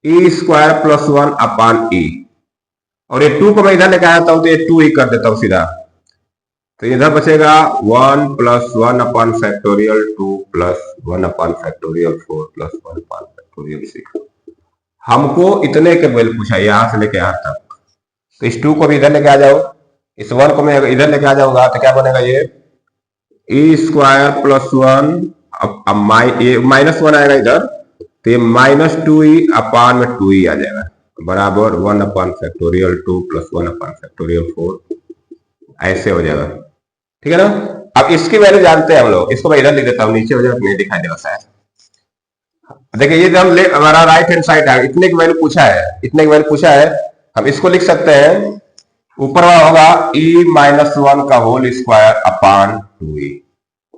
e स्क्वायर प्लस 1 अपान e, और ये 2 को मैं इधर लेके आता हूं तो ये 2 ही कर देता हूं सीधा, तो इधर बचेगा 1 plus 1 upon factorial 2 plus 1 upon factorial 4 plus 1 upon factorial 6। हमको इतने के वैल्यू पूछा यहां से लेके यहां तक, तो इस 2 को भी इधर लेके आ जाओ, इस 1 को मैं इधर लेके आ जाऊंगा तो क्या बनेगा, ये e स्क्वायर प्लस 1 अब ये -1 आएगा इधर तो ये -2e अपान में 2e आ जाएगा बराबर 1 upon factorial 2 plus 1 upon factorial 4, ऐसे हो जाएगा। ठीक है ना। अब इसकी वैल्यू जानते हैं हम लोग, इसको मैं इधर लिख देता हूं, नीचे हो जाएगा, नहीं दिखाई देगा शायद। देखिए ये हम हमारा राइट हैंड साइड है, इतने की वैल्यू पूछा है, इतने की वैल्यू पूछा है, हम इसको लिख सकते हैं, ऊपर वाला होगा e-1 का होल स्क्वायर अपान 2e।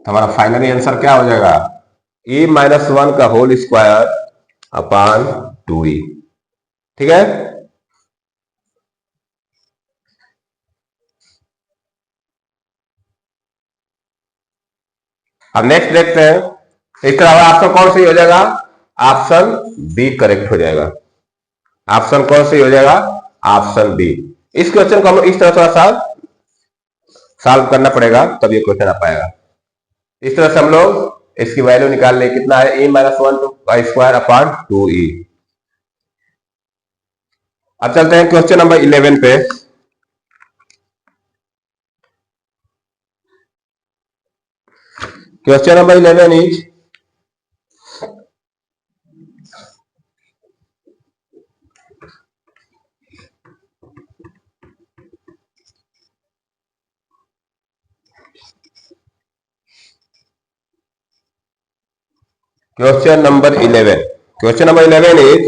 हमारा फाइनली आंसर क्या हो जाएगा, e-1 का होल स्क्वायर अपान 2e। ठीक है। अब नेक्स्ट देखते हैं, इस तरह ऑप्शन कौन सी हो जाएगा, ऑप्शन बी करेक्ट हो जाएगा। ऑप्शन कौन सी हो जाएगा, ऑप्शन बी। इस क्वेश्चन को हम इस तरह थोड़ा सा सॉल्व करना पड़ेगा तब ये क्वेश्चन आ पाएगा। इस तरह से हम लोग इसकी वैल्यू निकाल ले, कितना है e-1 का स्क्वायर अपान 2e। अब चलते हैं क्वेश्चन नंबर 11 पे। Question number 11 is question number 11 is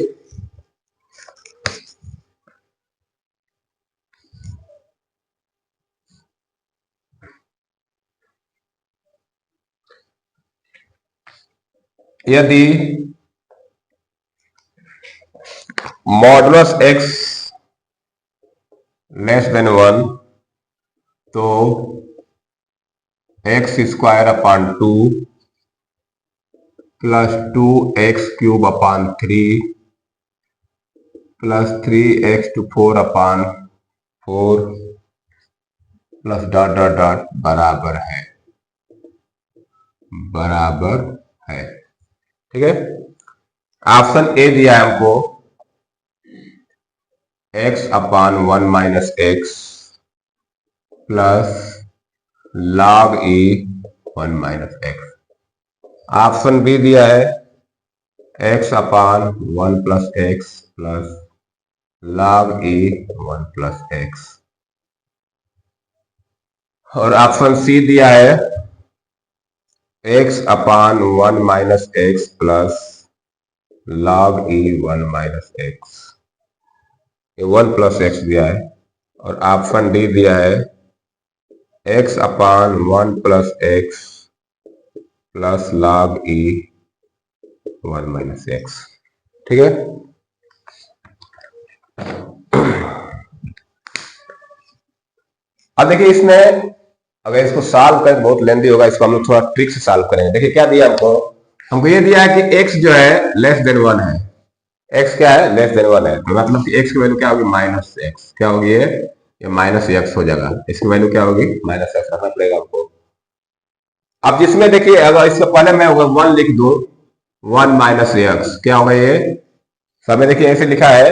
यदि मॉडुलस x लेस देन 1 तो x square upon 2 plus 2x³ upon 3 plus 3x⁴ upon 4 plus dot dot dot बराबर है। ठीक है, ऑप्शन ए दिया है हमको x upon 1 minus x plus log e 1 minus x. Option B दिया है x upon 1 plus x plus log e 1 plus x. और ऑप्शन सी दिया है x upon 1 minus x plus log e 1 minus x. ये 1 plus x दिया है। और option D दिया है x upon 1 plus x plus log e 1 minus x. ठीक है, अब देखिए इसमें अगर इसको सॉल्व करें बहुत लेंदी होगा, इसको हम लोग थोड़ा ट्रिक से सॉल्व करेंगे। देखिए क्या दिया हमको ये दिया है कि x जो है लेस देन 1 है। x क्या है? लेस देन 1 है, तो मतलब कि x की वैल्यू क्या होगी? Minus x. क्या होगी? ये माइनस एक्स हो जाएगा। इसकी वैल्यू क्या होगी? माइनस एक्स रखना पड़ेगा हमको। अब जिसमें देखिए अगर इससे पहले मैं 1 लिख दूं 1 माइनस एक्स, क्या होगा? ये सब में देखिए ऐसे लिखा है,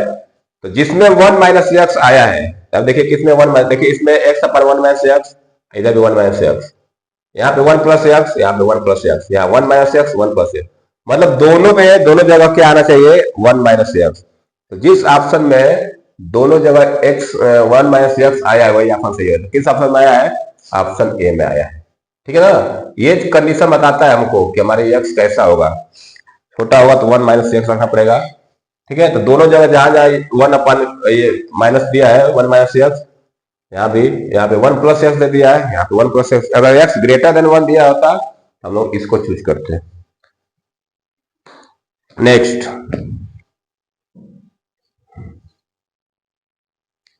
तो जिसमें 1 माइनस एक्स आया है, अब देखिए किसमें 1 माइनस, देखिए इसमें x पर 1 माइनस एक्स, इधर भी 1 माइनस एक्स, यहाँ पे 1 प्लस एक्स, यहाँ पे 1 प्लस एक्स, यहाँ 1 माइनस एक्स 1 प्लस एक्स, मतलब दोनों में दोनों जगह क्या आना चाहिए? 1 माइनस एक्स। तो जिस ऑप्शन में दोनों जगह x 1 माइनस एक्स आया है वही ऑप्शन सही है। किस ऑप्शन में आया है? ऑप्शन ए में आया है। ठीक है ना, ये कंडीशन बताता है हमको कि हमारे x कैसा होगा। छोटा होगा तो 1 माइनस एक्स रखना पड़ेगा। ठीक है, तो दोनों जगह जहां जहां 1 अपन ये माइनस दिया है 1 माइनस एक्स, यहाँ पे 1 प्लस एक्स दे दिया है, यहाँ पे 1 प्लस एक्स। अगर एक्स ग्रेटर देन 1 दिया होता हम लोग इसको चूज करते हैं। Next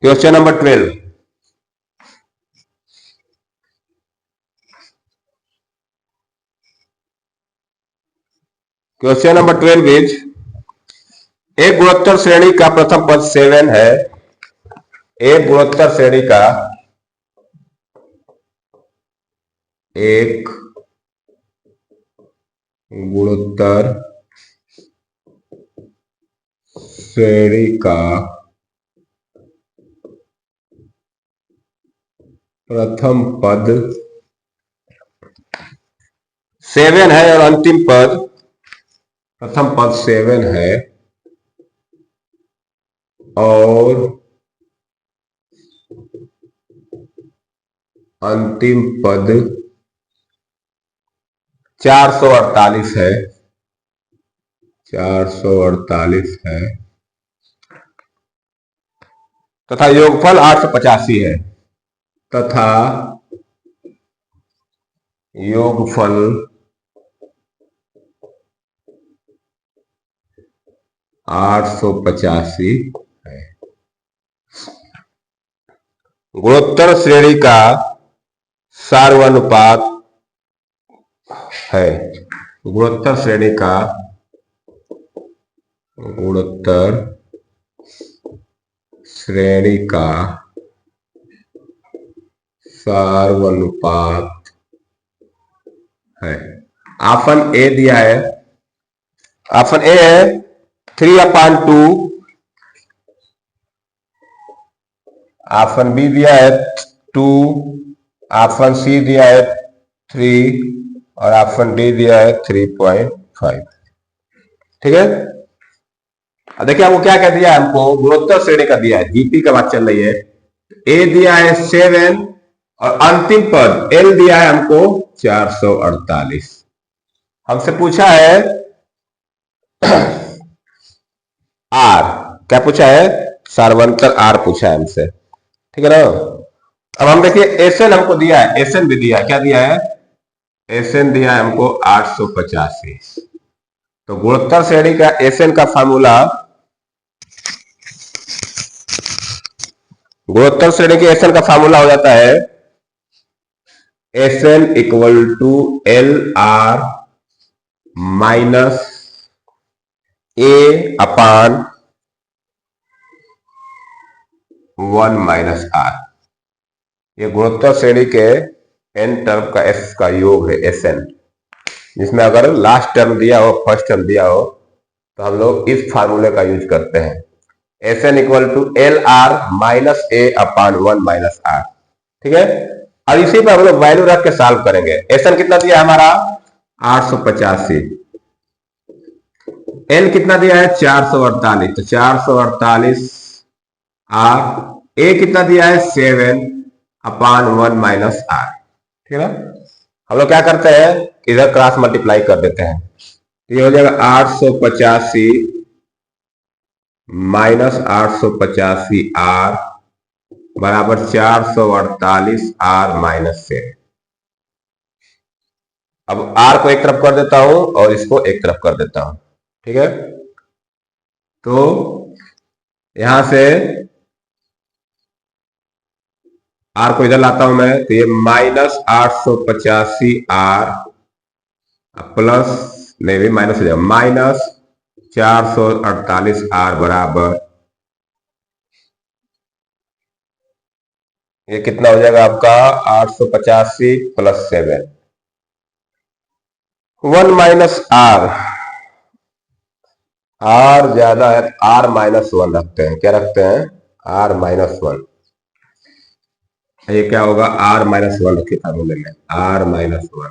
question number 12। Question number 12 is एक गुणोत्तर श्रेणी का प्रथम पद 7 है। एक गुणोत्तर श्रेणी का एक गुणोत्तर श्रेणी का प्रथम पद 7 है और अंतिम पद, प्रथम पद 7 है और अंतिम पद 448 है। 448 है तथा योगफल 885 है। तथा योगफल 885 है। गुणोत्तर श्रेणी का सार्वनुपात है। गुणोत्तर श्रेणी का सार्वनुपात है। ऑप्शन ए दिया है, ऑप्शन ए है 3/2, ऑप्शन बी दिया है 2, ऑप्शन सी दिया है 3 और ऑप्शन डी दिया है 3.5। ठीक है, देखिए हमको क्या क्या दिया है? हमको गुणोत्तर श्रेणी का दिया है, जीपी का बात चल रही है। ए दिया है 7 और अंतिम पद एल दिया है हमको 448। हमसे पूछा है आर, क्या पूछा है? सार्वंतर आर पूछा है हमसे। ठीक है ना, अब हम देखिए एसएन हमको दिया है, एसएन भी दिया है। क्या दिया है? एसएन दिया है हमको 885। तो गुणोत्तर श्रेणी का एसएन का फार्मूला, गुणोत्तर श्रेणी के एसएन का फार्मूला हो जाता है SN equal to l r minus a upon 1 minus r. ये गुणोत्तर श्रेणी के एन टर्म का एस का योग है एसएन, जिसमें अगर लास्ट टर्म दिया हो, फर्स्ट टर्म दिया हो, तो हम लोग इस फार्मूले का यूज करते हैं, SN equal to l r minus a upon 1 minus r. ठीक है, अब इसी पर हम लोग वैल्यू रख के सॉल्व करेंगे। एसएन कितना दिया है हमारा 885, एन कितना दिया है 448, तो 448 आर, ए कितना दिया है 7 अपान 1 माइनस आर। ठीक है ना, हम लोग क्या करते हैं, इधर क्रॉस मल्टीप्लाई कर देते हैं, ये हो जाएगा 885 माइनस 885 आर बराबर 448 आर माइनस 7। अब आर को एक तरफ कर देता हूं और इसको एक तरफ कर देता हूं। ठीक है, तो यहां से आर को इधर लाता हूं मैं, तो ये माइनस 885 आर प्लस, नहीं भी माइनस हो जाएगा, माइनस 448 आर बराबर, ये कितना हो जाएगा आपका 885 प्लस 7, 1 माइनस आर, आर ज्यादा है तो आर माइनस 1 रखते हैं। क्या रखते हैं, आर माइनस 1। ये क्या होगा, आर माइनस 1 रखिए फार्मूले में, आर माइनस 1,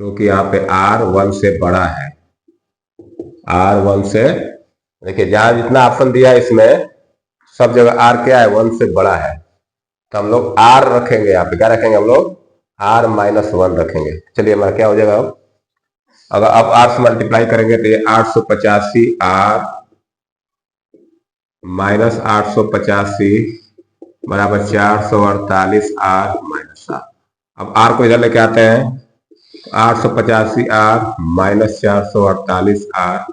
क्योंकि यहाँ पे आर 1 से बड़ा है, आर 1 से, देखिए जहां जितना ऑप्शन दिया है इसमें सब जगह आर क्या है 1 से बड़ा है, तो हम लोग आर रखेंगे, यहाँ पे क्या रखेंगे हम लोग, आर माइनस 1 रखेंगे। चलिए हमारा क्या हो जाएगा, अब अगर आप आर से मल्टीप्लाई करेंगे तो ये 885 आर माइनस 885 बराबर 448 आर माइनस 7। अब आर को इधर लेके आते हैं, 885 r minus 448 r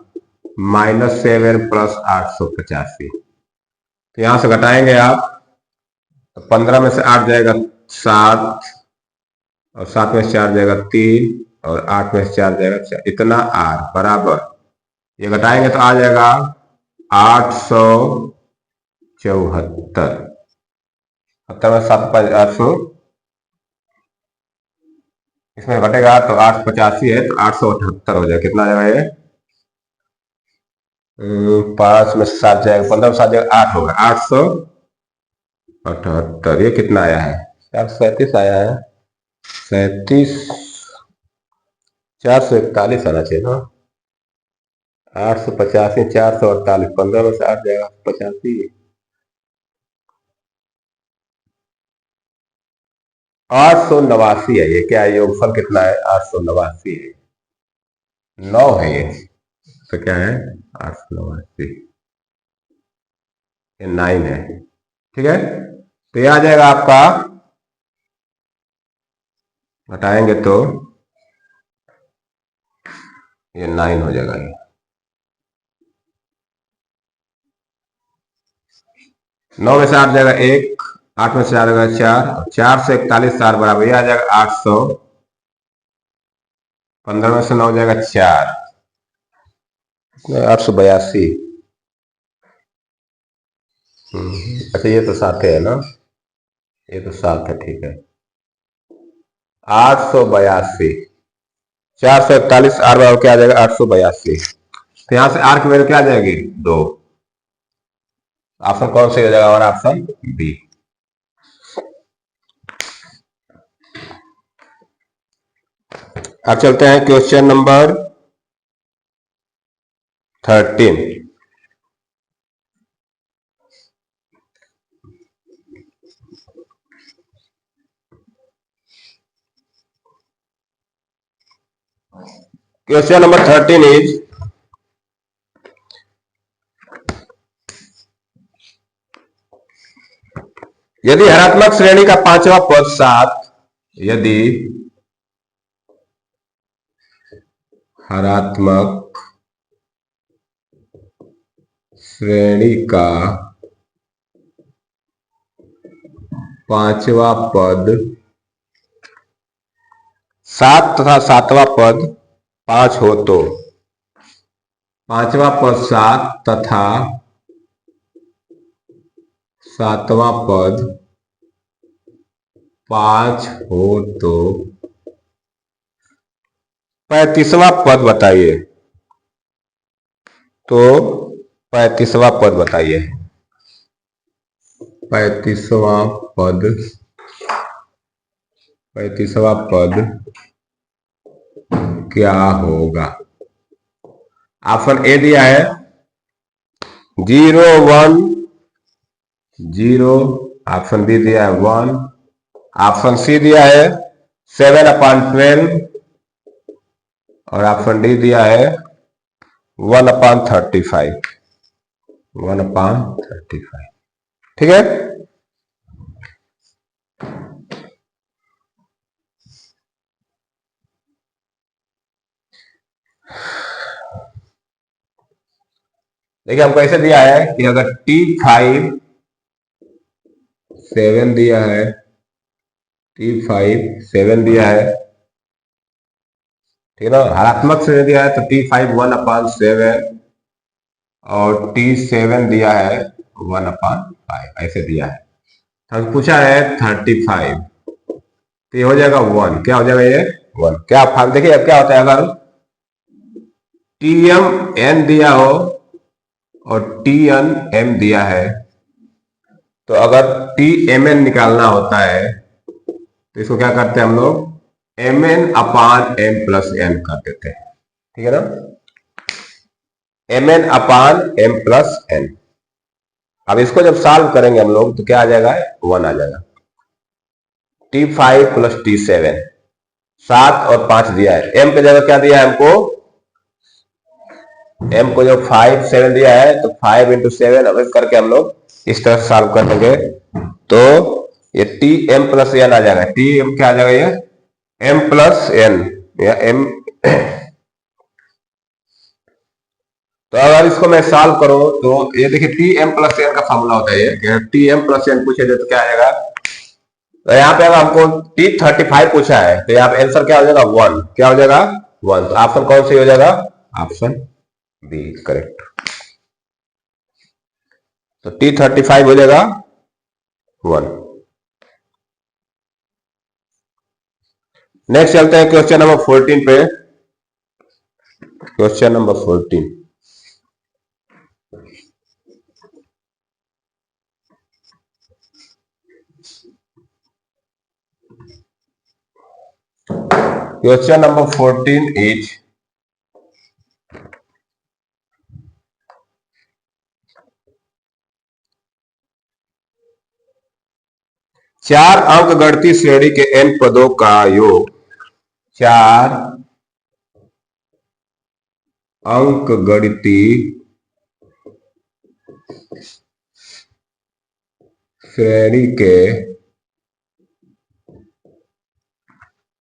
minus 7 plus 885, तो यहां से घटाएंगे आप, तो 15 में से 8 जाएगा 7, और 7 में से 4 जाएगा 3, और 8 में से 4 जाएगा 4, इतना आर बराबर, ये घटाएंगे तो आ जाएगा 874, 70 में 7 800, इसमें घटेगा तो 885 है तो 878 हो जाएगा। कितना जाएगा ये, 5 में से 7 जाएगा, 15 में 7 जाएगा 8 होगा, 878। ये कितना आया है, 437 आया है, 37, 441 आना चाहिए ना, 885 448, 15 में से 8 जाएगा 85, 889 है। ये क्या है, योगफल कितना है 889 है, 9 है ये, तो क्या है 889, ये 9 है। ठीक है, तो ये आ जाएगा आपका, घटाएंगे तो ये 9 हो जाएगा, ये 9 में से 8 जाएगा 1, 8 में से 4 जाएगा 4, 4 से 41 4 बराबर, ये आ जाएगा 800, 15 में से 9 जाएगा 4, 882। अच्छा ये तो साथ है ना, ये तो साथ है, ठीक है, 882, 441 आर बराबर क्या आ जाएगा 882, तो यहां से आर की वैल्यू क्या आ जाएगी 2, ऑप्शन कौन सा हो जाएगा हमारा, ऑप्शन बी। अब चलते हैं question number 13। Question number 13 is, यदि हरात्मक श्रेणी का पांचवा पद 7, यदि हरात्मक श्रेणी का पांचवा पद 7 तथा 7वां पद 5 हो तो पांचवा पद 7 तथा 7वां पद 5 हो तो 35वां पद बताइए। तो 35वां पद बताइए। 35वां पद क्या होगा? ऑप्शन ए दिया है 0 1 0, ऑप्शन बी दिया है 1, ऑप्शन सी दिया है 7/12 और ऑप्शन डी दिया है 1/35। 1/35, ठीक है। देखिए हमको ऐसे दिया है कि अगर T5 7 दिया है, T5 7 दिया है, ठीक है ना, हरात्मक से दिया है तो T5 1/7 और T7 दिया है 1/5, ऐसे दिया है। हम पूछा है 35, तो ये हो जाएगा 1। क्या हो जाएगा ये 1। क्या आप देखिए अब क्या होता है, अगर TMN दिया हो और TNM दिया है, तो अगर TMN निकालना होता है तो इसको क्या करते हैं हम लोग MN/M+N कर देते हैं, ठीक है ना, MN/M+N। अब इसको जब सॉल्व करेंगे हम लोग तो क्या आ जाएगा 1 आ जाएगा। T5 + T7 7 और 5 दिया है, M की जगह क्या दिया है हमको, M को जब 5 7 दिया है तो 5 × 7 अब करके हम लोग इस तरह सॉल्व कर देंगे तो ये TM+N आ जाएगा। TM क्या आ जाएगा, ये M+N या M। तो अगर इसको मैं सॉल्व करूं तो ये देखिए TM+N का फॉर्मूला होता है ये, TM+N पूछे तो क्या आएगा, तो यहाँ पे अगर हमको T35 पूछा है तो यहाँ पे आंसर क्या हो जाएगा 1। क्या हो जाएगा 1। तो ऑप्शन कौन सी हो जाएगा, ऑप्शन बी करेक्ट। तो T35 हो जाएगा 1। नेक्स्ट चलते हैं क्वेश्चन नंबर 14 पे। Question number 14, question number 14 is चार अंक गणितीय श्रेणी के n पदों का योग 4 अंक गणितीय श्रेणी के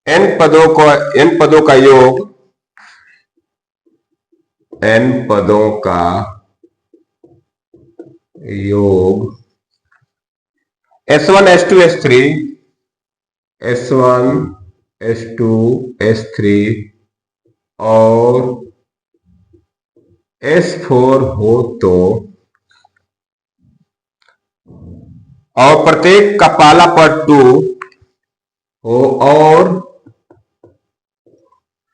n पदों का योग S1 S2 S3 S1 S2 S3 और S4 हो तो और प्रत्येक का पाला पद 2 हो और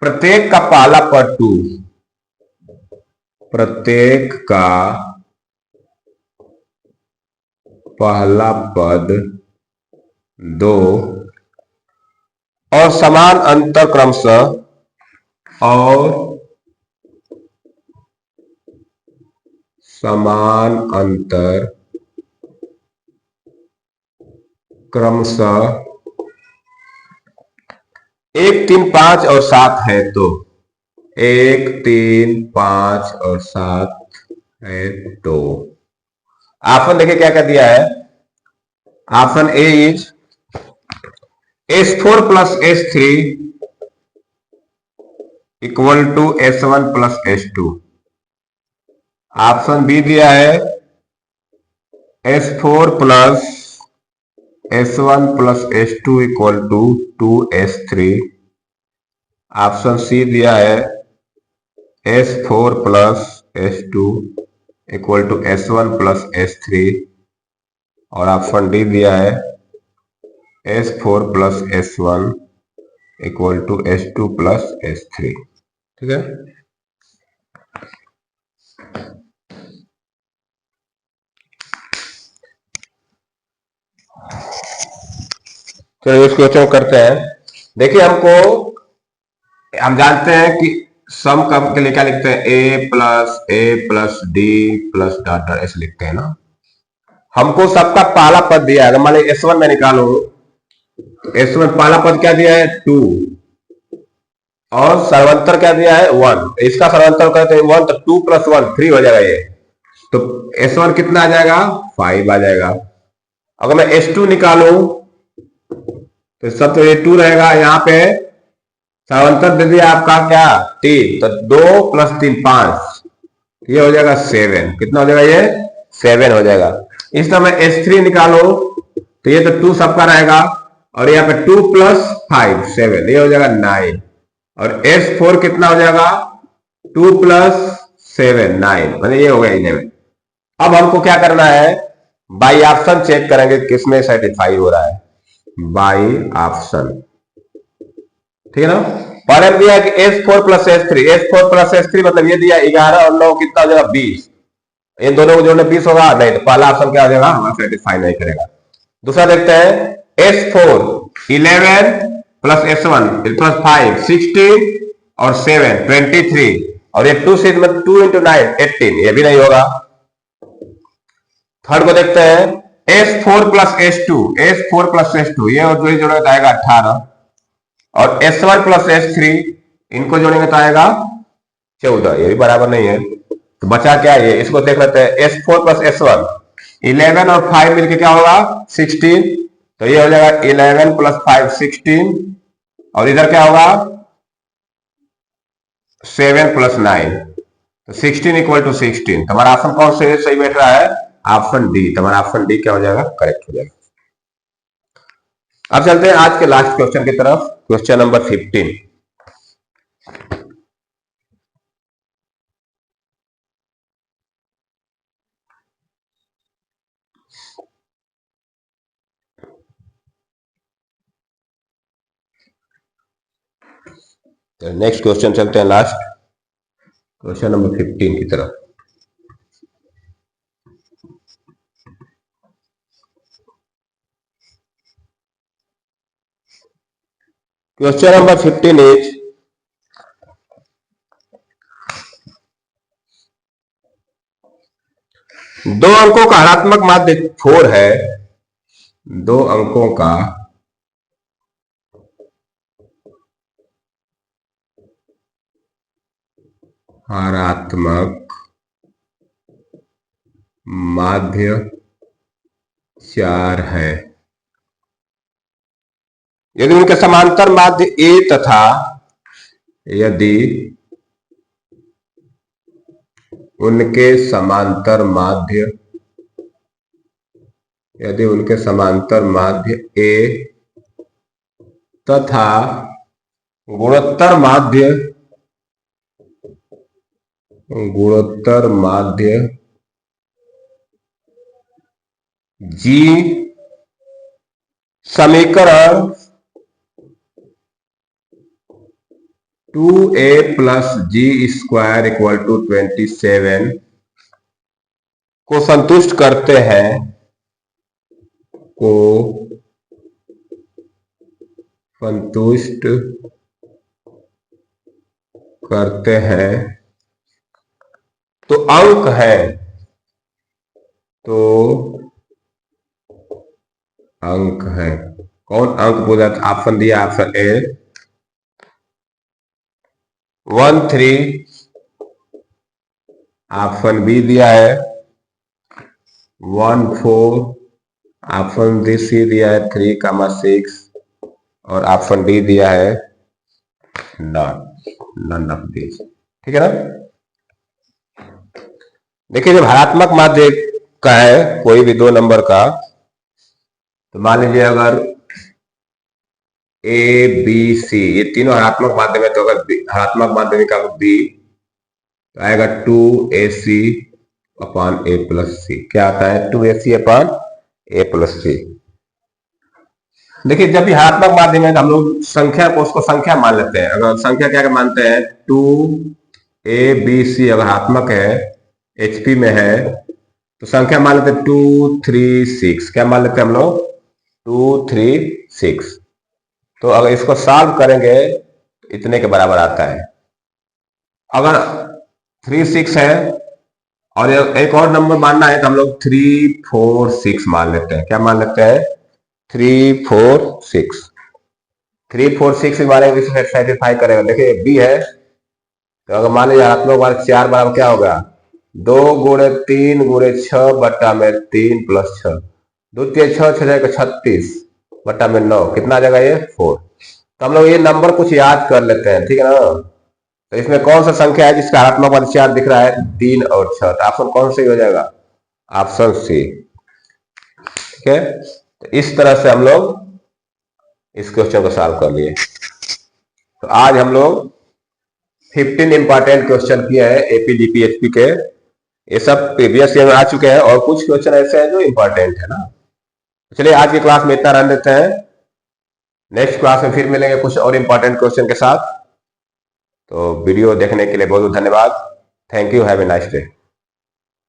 प्रत्येक का पाला पद 2, प्रत्येक का पहला पद 2 और समान अंतर क्रमशः और समान अंतर क्रमशः 1 3 5 और 7 है तो 1 3 5 और 7 है तो ऑप्शन देखिए क्या क्या दिया है। Option A is S4 + S3 equal to S1 plus S2। Option B दिया है S4 plus S1 plus S2 equal to 2S3। Option C दिया है S4 plus S2 equal to S1 plus S3। और ऑप्शन डी दिया है S4 plus S1 equal to S2 plus S3। ठीक है, चलिए इस क्वेश्चन को करते हैं। देखिए हम जानते हैं कि सम कब के लिए क्या लिखते हैं, a plus D plus dot dot ऐसे लिखते हैं ना। हमको सबका पहला पद दिया है, मान लीजिए S1 में निकालो, S1 पहला पद क्या दिया है 2 और सर्वंतर क्या दिया है 1। इसका सर्वंतर करते हैं 1 तो 2 प्लस 1 3 हो जाएगा ये, तो S1 कितना आ जाएगा 5 आ जाएगा। अगर मैं S2 निकालू तो सब तो ये 2 रहेगा, यहाँ पे सर्वंतर दे दिया आपका क्या 3, तो 2 प्लस 3 5, ये हो जाएगा 7। कितना हो जाएगा ये 7 हो जाएगा। इस तरह मैं S3 निकालो तो ये तो 2 सबका रहेगा और यहाँ पे 2 प्लस 5 7, ये हो जाएगा 9। और S4 कितना हो जाएगा 2 प्लस 7 9, मतलब ये हो गया 11। अब हमको क्या करना है, बाई ऑप्शन चेक करेंगे किसमें सेटिस्फाई हो रहा है, बाई ऑप्शन। ठीक है ना। पहले दिया कि S4 प्लस S3 मतलब ये दिया 11 और 9 कितना हो जाएगा 20। इन दोनों को जोड़ने 20 होगा, नहीं तो पहला ऑप्शन क्या हो जाएगा हमारा सेटिस्फाई नहीं करेगा। दूसरा देखते हैं S4 11 प्लस S1 प्लस 5 16 और 7 23 और ये 2 से 2 इंटू 9 18, ये भी नहीं होगा। थर्ड को देखते हैं S4 प्लस S2 ये और जो जोड़ेगा तो आएगा 18 और S1 प्लस S3 इनको जोड़ेंगे तो आएगा 14, ये भी बराबर नहीं है। तो बचा क्या ये, इसको देख लेते हैं S4 प्लस S1 11 और 5 मिलके क्या होगा 16, तो ये हो जाएगा 11 प्लस 5 16 और इधर क्या होगा 7 प्लस 9, तो 16 इक्वल टू 16। तुम्हारा ऑप्शन कौन से सही बैठ रहा है, ऑप्शन डी। तुम्हारा ऑप्शन डी क्या हो जाएगा करेक्ट हो जाएगा। अब चलते हैं आज के लास्ट क्वेश्चन की तरफ, क्वेश्चन नंबर 15। नेक्स्ट क्वेश्चन चलते हैं लास्ट, क्वेश्चन नंबर 15 की तरफ। क्वेश्चन नंबर 15 इज दो अंकों का हरात्मक माध्य 4 है, 2 अंकों का हरात्मक माध्य 4 है। यदि उनके समांतर माध्य A तथा यदि उनके समांतर माध्य A तथा गुणोत्तर माध्य G समीकरण 2A plus G square equal to 27 को संतुष्ट करते हैं, तो अंक है, कौन अंक बोला, ऑप्शन दिया ऑप्शन ए 1 3, ऑप्शन बी दिया है 1 4, ऑप्शन डी सी दिया है 3 6 और ऑप्शन डी दिया है नॉट। None of this. ठीक है ना। देखिए जब हरात्मक माध्य का है कोई भी दो नंबर का, तो मान लीजिए अगर ए बी सी ये तीनों हरात्मक माध्यम है, तो अगर हरात्मक माध्यमिक का बी तो आएगा 2ac अपॉन ए प्लस सी। क्या आता है? 2ac अपॉन ए प्लस सी। देखिए जब भी हरात्मक माध्यम है तो हम लोग संख्या को उसको संख्या मान लेते हैं। अगर संख्या क्या मानते हैं? 2abc अगर हरात्मक है, HP में है, तो संख्या मान लेते हैं 2 3 6। क्या मान लेते हैं हम लोग? 2 3 6। तो अगर इसको सॉल्व करेंगे तो इतने के बराबर आता है। अगर 3 6 है और एक और नंबर मानना है तो हम लोग 3 4 6 मान लेते हैं। क्या मान लेते हैं? 3 4 6। 3 4 6 मानेंगे, सेटिस्फाई करेगा। देखिए बी है, तो अगर मान लीजिए हरात्मक वाले 4 बराबर क्या होगा? 2 गुणे 3 गुणे 6 बट्टा में 3 प्लस 6, 2 3 6 6 जाएगा 36 बट्टा में 9, कितना आ जाएगा ये? 4। तो हम लोग ये नंबर कुछ याद कर लेते हैं। ठीक है ना। तो इसमें कौन सा संख्या है जिसका हरात्मक वाले 4 दिख रहा है? 3 और 6। तो ऑप्शन कौन सही हो जाएगा? Option C. ठीक है। तो इस तरह से हम लोग इस क्वेश्चन को सॉल्व कर लिए। तो आज हम लोग 15 इंपॉर्टेंट क्वेश्चन किए हैं एपी जीपी एचपी के। ये सब प्रीवियस ईयर में आ चुके हैं और कुछ क्वेश्चन ऐसे हैं जो इंपॉर्टेंट है ना। चलिए आज की क्लास में इतना रन देते हैं। नेक्स्ट क्लास में फिर मिलेंगे कुछ और इंपॉर्टेंट क्वेश्चन के साथ। तो वीडियो देखने के लिए बहुत बहुत धन्यवाद। Thank you. Have a nice day.